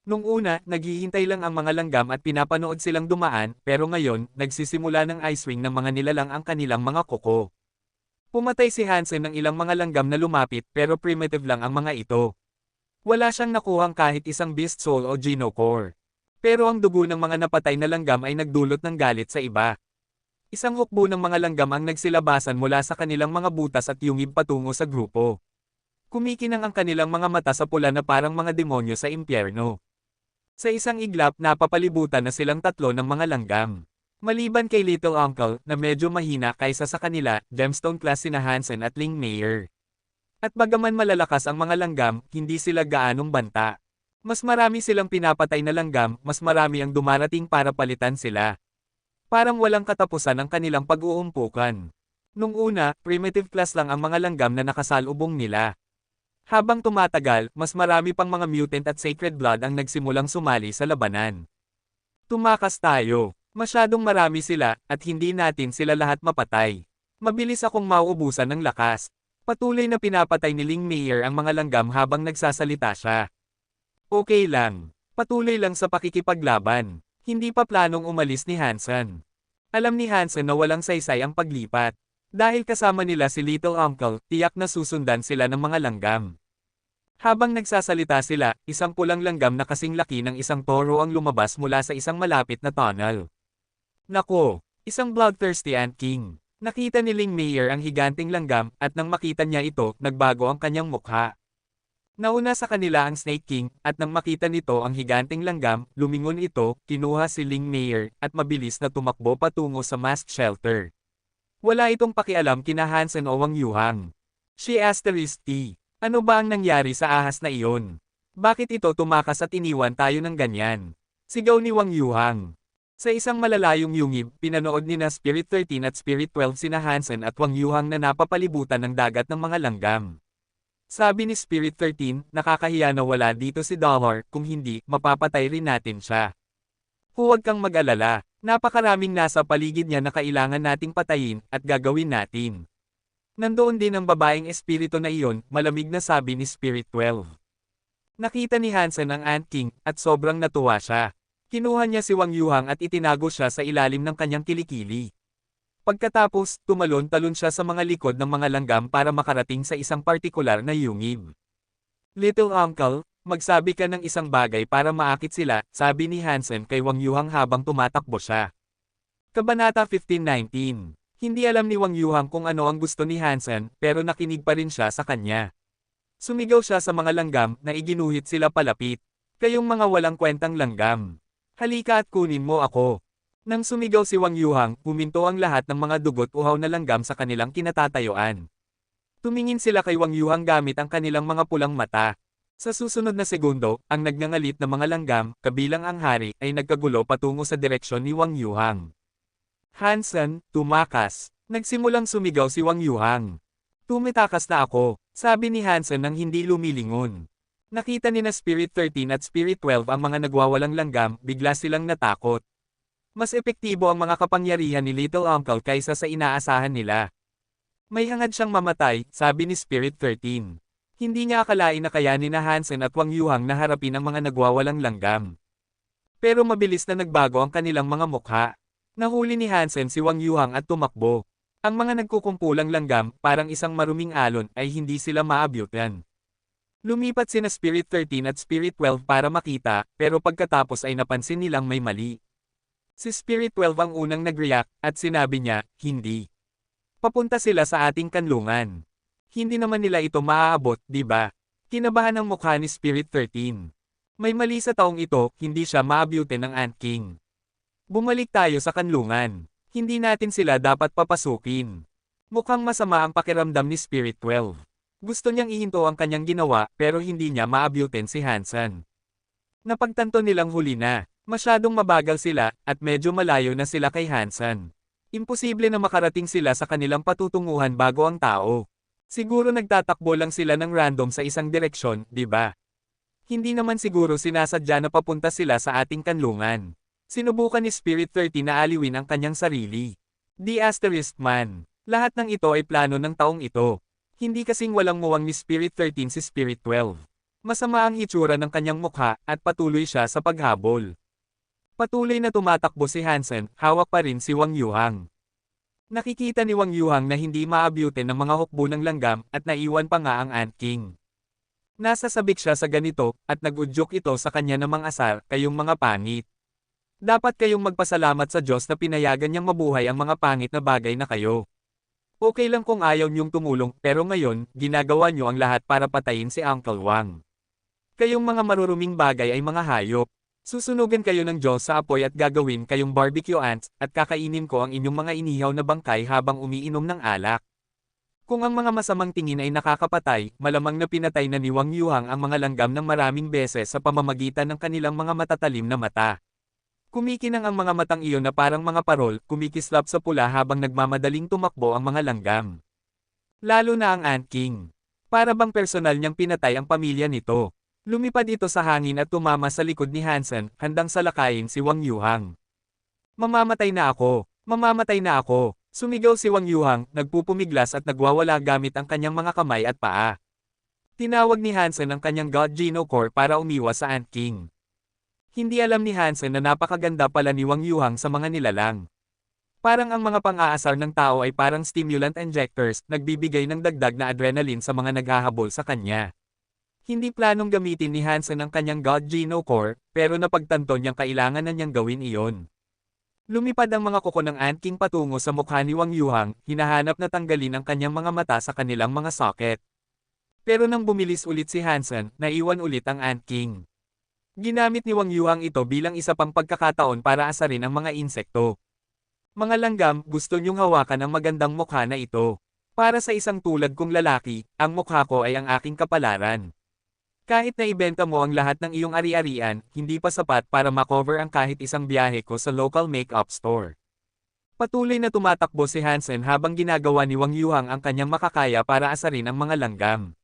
Nung una, naghihintay lang ang mga langgam at pinapanood silang dumaan, pero ngayon, nagsisimula ng ice wing ng mga nilalang ang kanilang mga kuko. Pumatay si Hansen ng ilang mga langgam na lumapit pero primitive lang ang mga ito. Wala siyang nakuhang kahit isang beast soul o geno core. Pero ang dugo ng mga napatay na langgam ay nagdulot ng galit sa iba. Isang hukbo ng mga langgam ang nagsilabasan mula sa kanilang mga butas at yungib patungo sa grupo. Kumikinang ang kanilang mga mata sa pula na parang mga demonyo sa impyerno. Sa isang iglap, napapalibutan na silang tatlo ng mga langgam. Maliban kay Little Uncle, na medyo mahina kaysa sa kanila, gemstone class sina Hansen at Ling Mayer. At bagaman malalakas ang mga langgam, hindi sila gaanong banta. Mas marami silang pinapatay na langgam, mas marami ang dumarating para palitan sila. Parang walang katapusan ang kanilang pag-uumpukan. Nung una, primitive class lang ang mga langgam na nakasalubong nila. Habang tumatagal, mas marami pang mga mutant at sacred blood ang nagsimulang sumali sa labanan. Tumakas tayo. Masyadong marami sila, at hindi natin sila lahat mapatay. Mabilis akong mauubusan ng lakas. Patuloy na pinapatay ni Ling Mayer ang mga langgam habang nagsasalita siya. Okay lang. Patuloy lang sa pakikipaglaban. Hindi pa planong umalis ni Hansen. Alam ni Hansen na walang saysay ang paglipat. Dahil kasama nila si Little Uncle, tiyak na susundan sila ng mga langgam. Habang nagsasalita sila, isang pulang langgam na kasing laki ng isang toro ang lumabas mula sa isang malapit na tunnel. Nako, isang bloodthirsty Ant King. Nakita ni Ling Mayer ang higanting langgam, at nang makita niya ito, nagbago ang kanyang mukha. Nauna sa kanila ang Snake King, at nang makita nito ang higanting langgam, lumingon ito, kinuha si Ling Mayer, at mabilis na tumakbo patungo sa mask shelter. Wala itong pakialam kina Hansen o Wang Yuhang. She asterisk T. Ano ba ang nangyari sa ahas na iyon? Bakit ito tumakas at iniwan tayo ng ganyan? Sigaw ni Wang Yuhang. Sa isang malalayong yungib, pinanood ni na Spirit 13 at Spirit 12 sina Hansen at Wang Yuhang na napapalibutan ng dagat ng mga langgam. Sabi ni Spirit 13, nakakahiya na wala dito si Dollar, kung hindi, mapapatay rin natin siya. Huwag kang mag-alala, napakaraming nasa paligid niya na kailangan nating patayin, at gagawin natin. Nandoon din ang babaeng espiritu na iyon, malamig na sabi ni Spirit 12. Nakita ni Hansen ang Ant King, at sobrang natuwa siya. Kinuha niya si Wang Yuhang at itinago siya sa ilalim ng kanyang kilikili. Pagkatapos, tumalon-talon siya sa mga likod ng mga langgam para makarating sa isang partikular na yungib. Little Uncle, magsabi ka ng isang bagay para maakit sila, sabi ni Hansen kay Wang Yuhang habang tumatakbo siya. Kabanata 15:19. Hindi alam ni Wang Yuhang kung ano ang gusto ni Hansen, pero nakinig pa rin siya sa kanya. Sumigaw siya sa mga langgam na iginuhit sila palapit. Kayong mga walang kwentang langgam. Halika at kunin mo ako. Nang sumigaw si Wang Yuhang, huminto ang lahat ng mga dugot-uhaw na langgam sa kanilang kinatatayuan. Tumingin sila kay Wang Yuhang gamit ang kanilang mga pulang mata. Sa susunod na segundo, ang nagngangalit na mga langgam, kabilang ang hari, ay nagkagulo patungo sa direksyon ni Wang Yuhang. Hansen, tumakas. Nagsimulang sumigaw si Wang Yuhang. Tumitakas na ako, sabi ni Hansen nang hindi lumilingon. Nakita ni na Spirit 13 at Spirit 12 ang mga nagwawalang langgam, bigla silang natakot. Mas epektibo ang mga kapangyarihan ni Little Uncle kaysa sa inaasahan nila. May hangad siyang mamatay, sabi ni Spirit 13. Hindi niya akalain na kayanin na Hansen at Wang Yuhang na harapin ang mga nagwawalang langgam. Pero mabilis na nagbago ang kanilang mga mukha. Nahuli ni Hansen si Wang Yuhang at tumakbo. Ang mga nagkukumpulang langgam, parang isang maruming alon, ay hindi sila maabyutan. Lumipat sina Spirit 13 at Spirit 12 para makita, pero pagkatapos ay napansin nilang may mali. Si Spirit 12 ang unang nag-react, at sinabi niya, hindi. Papunta sila sa ating kanlungan. Hindi naman nila ito maaabot, di ba? Kinabahan ang mukha ni Spirit 13. May mali sa taong ito, hindi siya maabuti ng Ant King. Bumalik tayo sa kanlungan. Hindi natin sila dapat papasukin. Mukhang masama ang pakiramdam ni Spirit 12. Gusto niyang ihinto ang kanyang ginawa, pero hindi niya maabutin si Hansen. Napagtanto nilang huli na. Masyadong mabagal sila, at medyo malayo na sila kay Hansen. Imposible na makarating sila sa kanilang patutunguhan bago ang tao. Siguro nagtatakbo lang sila ng random sa isang direksyon, di ba? Hindi naman siguro sinasadya na papunta sila sa ating kanlungan. Sinubukan ni Spirit 30 na aliwin ang kanyang sarili. The Asterisk Man. Lahat ng ito ay plano ng taong ito. Hindi kasing walang muwang ni Spirit 13 si Spirit 12. Masama ang itsura ng kanyang mukha, at patuloy siya sa paghabol. Patuloy na tumatakbo si Hansen, hawak pa rin si Wang Yuhang. Nakikita ni Wang Yuhang na hindi maabutin ng mga hukbo ng langgam, at naiwan pa nga ang Ant King. Nasasabik siya sa ganito, at nag-udyok ito sa kanya ng mga asar, kayong mga pangit. Dapat kayong magpasalamat sa Diyos na pinayagan niyang mabuhay ang mga pangit na bagay na kayo. Okay lang kung ayaw niyong tumulong, pero ngayon, ginagawa niyo ang lahat para patayin si Uncle Wang. Kayong mga maruruming bagay ay mga hayop. Susunugan kayo ng Diyos sa apoy at gagawin kayong barbecue ants, at kakainin ko ang inyong mga inihaw na bangkay habang umiinom ng alak. Kung ang mga masamang tingin ay nakakapatay, malamang na pinatay na ni Wang Yuhang ang mga langgam ng maraming beses sa pamamagitan ng kanilang mga matatalim na mata. Kumikinang ang mga matang iyon na parang mga parol, kumikislap sa pula habang nagmamadaling tumakbo ang mga langgam. Lalo na ang Ant King. Para bang personal niyang pinatay ang pamilya nito. Lumipad ito sa hangin at tumama sa likod ni Hansen, handang salakayin si Wang Yuhang. Mamamatay na ako! Mamamatay na ako! Sumigaw si Wang Yuhang, nagpupumiglas at nagwawala gamit ang kanyang mga kamay at paa. Tinawag ni Hansen ang kanyang God Geno Core para umiwas sa Ant King. Hindi alam ni Hansen na napakaganda pala ni Wang Yuhang sa mga nilalang. Parang ang mga pang-aasar ng tao ay parang stimulant injectors, nagbibigay ng dagdag na adrenaline sa mga naghahabol sa kanya. Hindi planong gamitin ni Hansen ang kanyang God Geno Core, pero napagtanto niyang kailangan na niyang gawin iyon. Lumipad ang mga kuko ng Ant King patungo sa mukha ni Wang Yuhang, hinahanap na tanggalin ang kanyang mga mata sa kanilang mga socket. Pero nang bumilis ulit si Hansen, naiwan ulit ang Ant King. Ginamit ni Wang Yuhang ito bilang isa pang pagkakataon para asarin ang mga insekto. Mga langgam, gusto niyong hawakan ang magandang mukha na ito. Para sa isang tulad kong lalaki, ang mukha ko ay ang aking kapalaran. Kahit na ibenta mo ang lahat ng iyong ari-arian, hindi pa sapat para makover ang kahit isang biyahe ko sa local makeup store. Patuloy na tumatakbo si Hansen habang ginagawa ni Wang Yuhang ang kanyang makakaya para asarin ang mga langgam.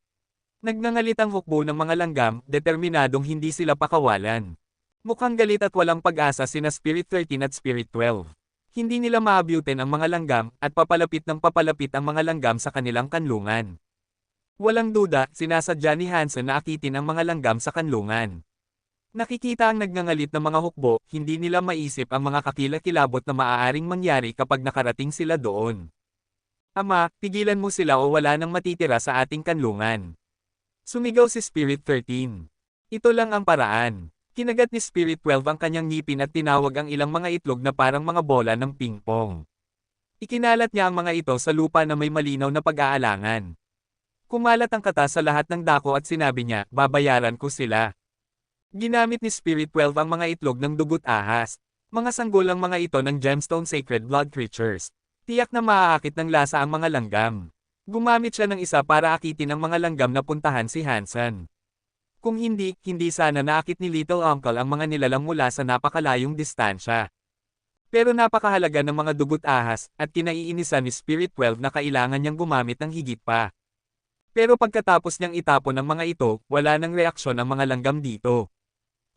Nagngangalit ang hukbo ng mga langgam, determinadong hindi sila pakawalan. Mukhang galit at walang pag-asa sina Spirit 13 at Spirit 12. Hindi nila maabutin ang mga langgam, at papalapit ng papalapit ang mga langgam sa kanilang kanlungan. Walang duda, sinasadya ni Hansen na akitin ang mga langgam sa kanlungan. Nakikita ang nagngangalit na mga hukbo, hindi nila maisip ang mga kakilakilabot na maaaring mangyari kapag nakarating sila doon. Ama, pigilan mo sila o wala nang matitira sa ating kanlungan. Sumigaw si Spirit 13. Ito lang ang paraan. Kinagat ni Spirit 12 ang kanyang ngipin at tinawag ang ilang mga itlog na parang mga bola ng ping-pong. Ikinalat niya ang mga ito sa lupa na may malinaw na pag-aalangan. Kumalat ang kata sa lahat ng dako at sinabi niya, babayaran ko sila. Ginamit ni Spirit 12 ang mga itlog ng dugot ahas. Mga sanggol ang mga ito ng gemstone sacred blood creatures. Tiyak na maaakit ng lasa ang mga langgam. Gumamit siya ng isa para akitin ang mga langgam na puntahan si Hansen. Kung hindi, hindi sana naakit ni Little Uncle ang mga nilalang mula sa napakalayong distansya. Pero napakahalaga ng mga dugot ahas, at kinaiinisan ni Spirit 12 na kailangan niyang gumamit ng higit pa. Pero pagkatapos niyang itapon ang mga ito, wala nang reaksyon ang mga langgam dito.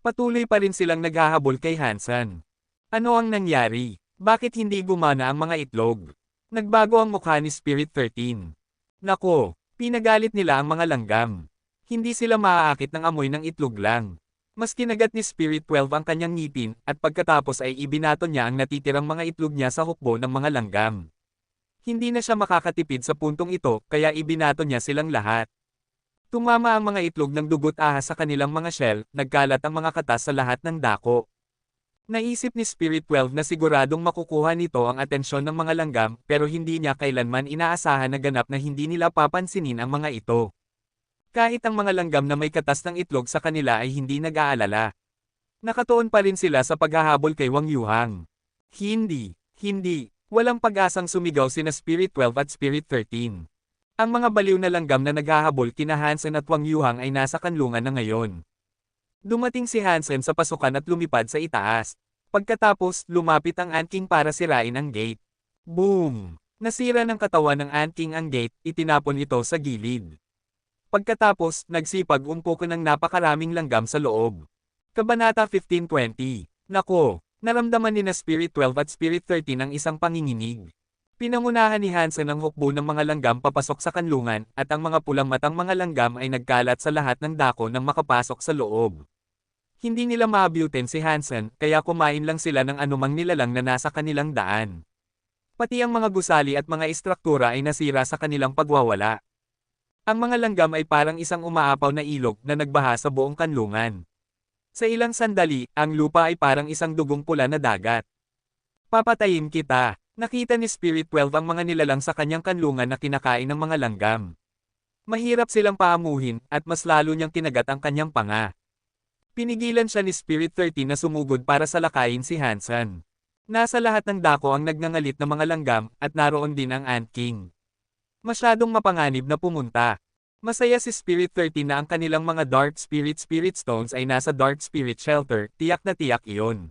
Patuloy pa rin silang naghahabol kay Hansen. Ano ang nangyari? Bakit hindi gumana ang mga itlog? Nagbago ang mukha ni Spirit 13. Nako, pinagalit nila ang mga langgam. Hindi sila maaakit ng amoy ng itlog lang. Mas kinagat ni Spirit 12 ang kanyang ngipin, at pagkatapos ay ibinato niya ang natitirang mga itlog niya sa hukbo ng mga langgam. Hindi na siya makakatipid sa puntong ito, kaya ibinato niya silang lahat. Tumama ang mga itlog ng dugot ahas sa kanilang mga shell, nagkalat ang mga katas sa lahat ng dako. Naisip ni Spirit 12 na siguradong makukuha nito ang atensyon ng mga langgam pero hindi niya kailanman inaasahan na ganap na hindi nila papansinin ang mga ito. Kahit ang mga langgam na may katas ng itlog sa kanila ay hindi nag-aalala. Nakatuon pa rin sila sa paghahabol kay Wang Yuhang. Hindi. Walang pag-asang sumigaw sina Spirit 12 at Spirit 13. Ang mga baliw na langgam na naghahabol kina Hansen at Wang Yuhang ay nasa kanlungan na ngayon. Dumating si Hansen sa pasukan at lumipad sa itaas. Pagkatapos, lumapit ang Ant King para sirain ang gate. Boom! Nasira ng katawan ng Ant King ang gate, itinapon ito sa gilid. Pagkatapos, nagsipag-umpukan ng napakaraming langgam sa loob. Kabanata 15:20. Nako, naramdaman ni na Spirit 12 at Spirit 13 ang isang panginginig. Pinangunahan ni Hansen ang hukbo ng mga langgam papasok sa kanlungan, at ang mga pulang matang mga langgam ay nagkalat sa lahat ng dako nang makapasok sa loob. Hindi nila maabutin si Hansen, kaya kumain lang sila ng anumang nilalang na nasa kanilang daan. Pati ang mga gusali at mga istruktura ay nasira sa kanilang pagwawala. Ang mga langgam ay parang isang umaapaw na ilog na nagbaha sa buong kanlungan. Sa ilang sandali, ang lupa ay parang isang dugong pula na dagat. Papatayin kita! Nakita ni Spirit 12 ang mga nilalang sa kanyang kanlungan na kinakain ng mga langgam. Mahirap silang paamuhin, at mas lalo niyang kinagat ang kanyang panga. Pinigilan siya ni Spirit 13 na sumugod para salakayin si Hansen. Nasa lahat ng dako ang nagngangalit na mga langgam, at naroon din ang Ant King. Masyadong mapanganib na pumunta. Masaya si Spirit 13 na ang kanilang mga Dark Spirit Stones ay nasa Dark Spirit Shelter, tiyak na tiyak iyon.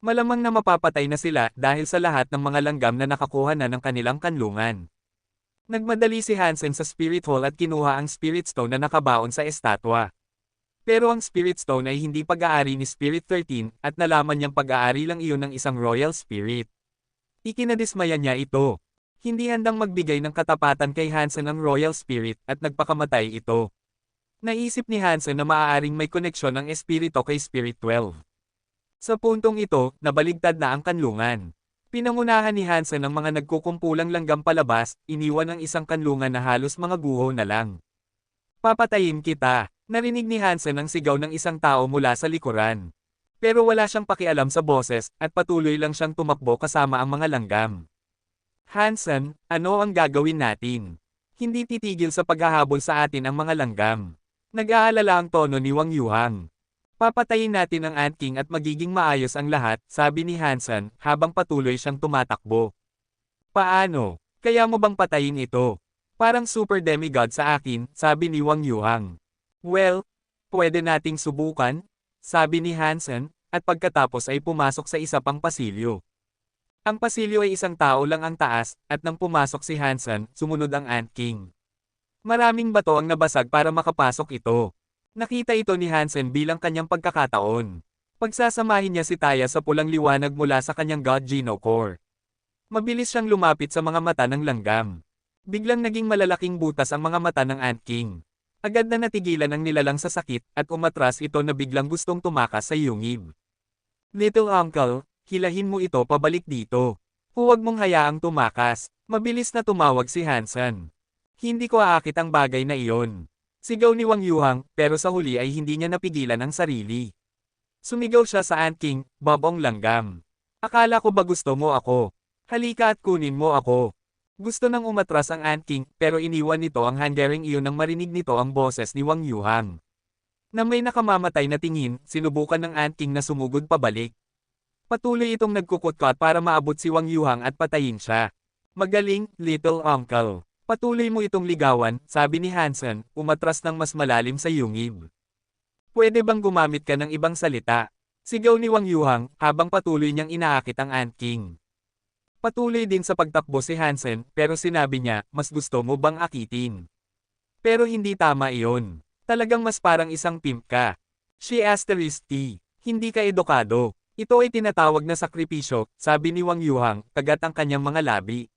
Malamang na mapapatay na sila dahil sa lahat ng mga langgam na nakakuha na ng kanilang kanlungan. Nagmadali si Hansen sa Spirit Hall at kinuha ang Spirit Stone na nakabaon sa estatwa. Pero ang Spirit Stone ay hindi pag-aari ni Spirit 13 at nalaman niyang pag-aari lang iyon ng isang Royal Spirit. Ikinadismaya niya ito. Hindi handang magbigay ng katapatan kay Hansen ang Royal Spirit at nagpakamatay ito. Naisip ni Hansen na maaaring may koneksyon ang espiritu kay Spirit 12. Sa puntong ito, nabaligtad na ang kanlungan. Pinangunahan ni Hansen ang mga nagkukumpulang langgam palabas, iniwan ang isang kanlungan na halos mga guho na lang. Papatayin kita! Narinig ni Hansen ang sigaw ng isang tao mula sa likuran. Pero wala siyang pakialam sa boses, at patuloy lang siyang tumakbo kasama ang mga langgam. Hansen, ano ang gagawin natin? Hindi titigil sa paghahabol sa atin ang mga langgam. Nag-aalala ang tono ni Wang Yuhang. Papatayin natin ang Ant King at magiging maayos ang lahat, sabi ni Hansen, habang patuloy siyang tumatakbo. Paano? Kaya mo bang patayin ito? Parang super demigod sa akin, sabi ni Wang Yuhang. Well, pwede nating subukan, sabi ni Hansen, at pagkatapos ay pumasok sa isa pang pasilyo. Ang pasilyo ay isang tao lang ang taas, at nang pumasok si Hansen, sumunod ang Ant King. Maraming bato ang nabasag para makapasok ito. Nakita ito ni Hansen bilang kanyang pagkakataon. Pagsasamahin niya si Taya sa pulang liwanag mula sa kanyang God Geno Core. Mabilis siyang lumapit sa mga mata ng langgam. Biglang naging malalaking butas ang mga mata ng Ant King. Agad na natigilan ang nilalang sa sakit, at umatras ito na biglang gustong tumakas sa yungib. Little Uncle, hilahin mo ito pabalik dito. Huwag mong hayaang tumakas. Mabilis na tumawag si Hansen. Hindi ko aakit ang bagay na iyon. Sigaw ni Wang Yuhang, pero sa huli ay hindi niya napigilan ang sarili. Sumigaw siya sa Ant King, babong langgam. Akala ko ba gusto mo ako? Halika at kunin mo ako. Gusto nang umatras ang Ant King, pero iniwan nito ang handering iyon nang marinig nito ang boses ni Wang Yuhang. Na may nakamamatay na tingin, sinubukan ng Ant King na sumugod pabalik. Patuloy itong nagkukutkot para maabot si Wang Yuhang at patayin siya. Magaling, Little Uncle. Patuloy mo itong ligawan, sabi ni Hansen, umatras ng mas malalim sa yungib. Pwede bang gumamit ka ng ibang salita? Sigaw ni Wang Yuhang, habang patuloy niyang inaakit ang Ant King. Patuloy din sa pagtakbo si Hansen, pero sinabi niya, mas gusto mo bang akitin? Pero hindi tama iyon. Talagang mas parang isang pimp ka. She asterisk T. Hindi ka edukado. Ito ay tinatawag na sakripisyo, sabi ni Wang Yuhang, kagat ang kanyang mga labi.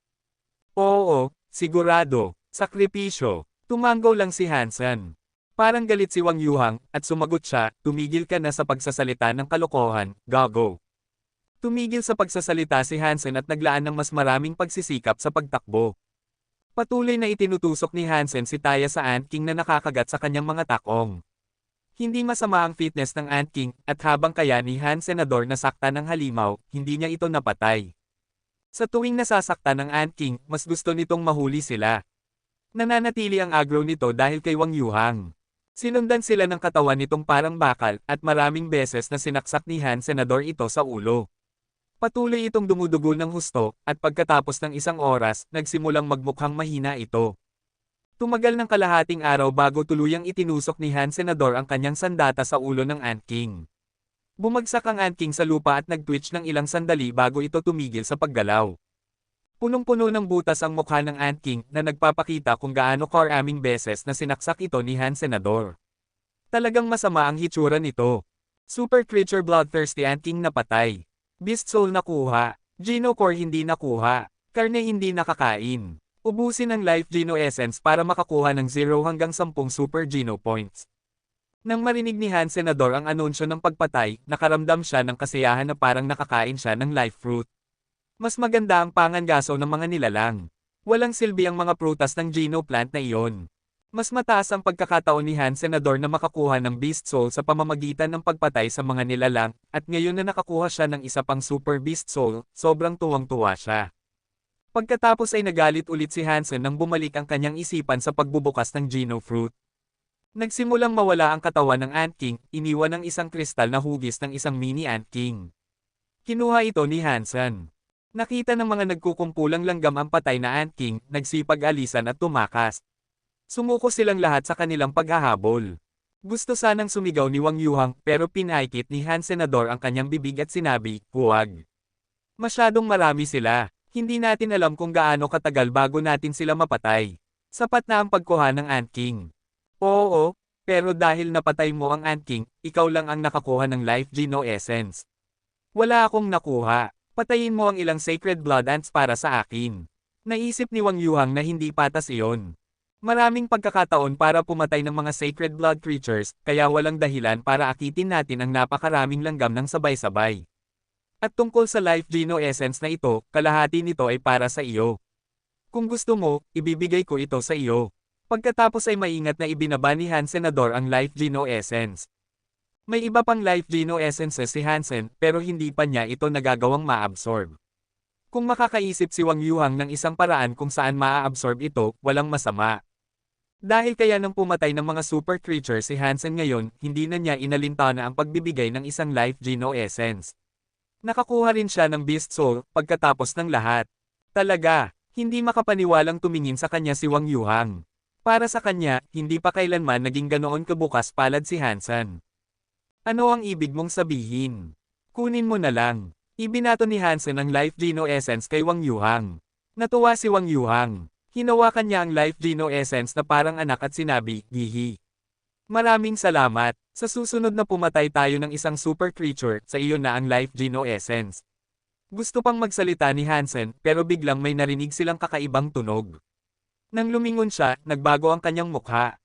Oo, sigurado, sakripisyo. Tumanggaw lang si Hansen. Parang galit si Wang Yuhang, at sumagot siya, tumigil ka na sa pagsasalita ng kalokohan, gago. Tumigil sa pagsasalita si Hansen at naglaan ng mas maraming pagsisikap sa pagtakbo. Patuloy na itinutusok ni Hansen si Taya sa Ant King na nakakagat sa kanyang mga takong. Hindi masama ang fitness ng Ant King, at habang kaya ni Han Senador nasaktan ng halimaw, hindi niya ito napatay. Sa tuwing nasasaktan ng Ant King, mas gusto nitong mahuli sila. Nananatili ang agro nito dahil kay Wang Yuhang. Sinundan sila ng katawan nitong parang bakal, at maraming beses na sinaksak ni Han Senador ito sa ulo. Patuloy itong dumudugol ng husto, at pagkatapos ng isang oras, nagsimulang magmukhang mahina ito. Tumagal ng kalahating araw bago tuluyang itinusok ni Han Senador ang kanyang sandata sa ulo ng Ant King. Bumagsak ang Ant King sa lupa at nag-twitch ng ilang sandali bago ito tumigil sa paggalaw. Punong-puno ng butas ang mukha ng Ant King na nagpapakita kung gaano karaming beses na sinaksak ito ni Han Senador. Talagang masama ang hitsura nito. Super Creature Bloodthirsty Ant King napatay. Beast Soul nakuha. Geno Core hindi nakuha. Karne hindi nakakain. Ubusin ang Life Geno Essence para makakuha ng 0 hanggang 10 Super Geno Points. Nang marinig ni Han Senador ang anunsyo ng pagpatay, nakaramdam siya ng kasiyahan na parang nakakain siya ng life fruit. Mas maganda ang pangangaso ng mga nilalang. Walang silbi ang mga prutas ng Geno plant na iyon. Mas mataas ang pagkakataon ni Han Senador na makakuha ng Beast Soul sa pamamagitan ng pagpatay sa mga nilalang, at ngayon na nakakuha siya ng isa pang Super Beast Soul, sobrang tuwang-tuwa siya. Pagkatapos ay nagalit ulit si Hansen nang bumalik ang kanyang isipan sa pagbubukas ng Geno Fruit. Nagsimulang mawala ang katawan ng Ant King, iniwan ng isang kristal na hugis ng isang mini Ant King. Kinuha ito ni Hansen. Nakita ng mga nagkukumpulang langgam ang patay na Ant King, nagsipag-alisan at tumakas. Sumuko silang lahat sa kanilang paghahabol. Gusto sanang sumigaw ni Wang Yuhang pero pinaikit ni Han Senador ang kanyang bibig at sinabi, "Huwag. Masyadong marami sila. Hindi natin alam kung gaano katagal bago natin sila mapatay. Sapat na ang pagkuha ng Ant King." Oo, pero dahil napatay mo ang Ant King, ikaw lang ang nakakuha ng Life Geno Essence. Wala akong nakuha. Patayin mo ang ilang Sacred Blood Ants para sa akin. Naisip ni Wang Yuhang na hindi patas iyon. Maraming pagkakataon para pumatay ng mga Sacred Blood Creatures, kaya walang dahilan para akitin natin ang napakaraming langgam ng sabay-sabay. At tungkol sa Life Geno Essence na ito, kalahati nito ay para sa iyo. Kung gusto mo, ibibigay ko ito sa iyo. Pagkatapos ay maingat na ibinaba ni Han Senador ang Life Geno Essence. May iba pang Life Geno Essences si Hansen, pero hindi pa niya ito nagagawang ma-absorb. Kung makakaisip si Wang Yuhang ng isang paraan kung saan ma-absorb ito, walang masama. Dahil kaya nang pumatay ng mga super creature si Hansen ngayon, hindi na niya inalintana ang pagbibigay ng isang Life Geno Essence. Nakakuha rin siya ng Beast Soul, pagkatapos ng lahat. Talaga, hindi makapaniwalang tumingin sa kanya si Wang Yuhang. Para sa kanya, hindi pa kailanman naging ganoon kabukas palad si Hansen. Ano ang ibig mong sabihin? Kunin mo na lang. Ibinato ni Hansen ang Life Geno Essence kay Wang Yuhang. Natuwa si Wang Yuhang. Hinawakan niya ang Life Geno Essence na parang anak at sinabi, "Gihi. Maraming salamat. Sa susunod na pumatay tayo ng isang super creature, sa iyo na ang Life Geno Essence." Gusto pang magsalita ni Hansen, pero biglang may narinig silang kakaibang tunog. Nang lumingon siya, nagbago ang kanyang mukha.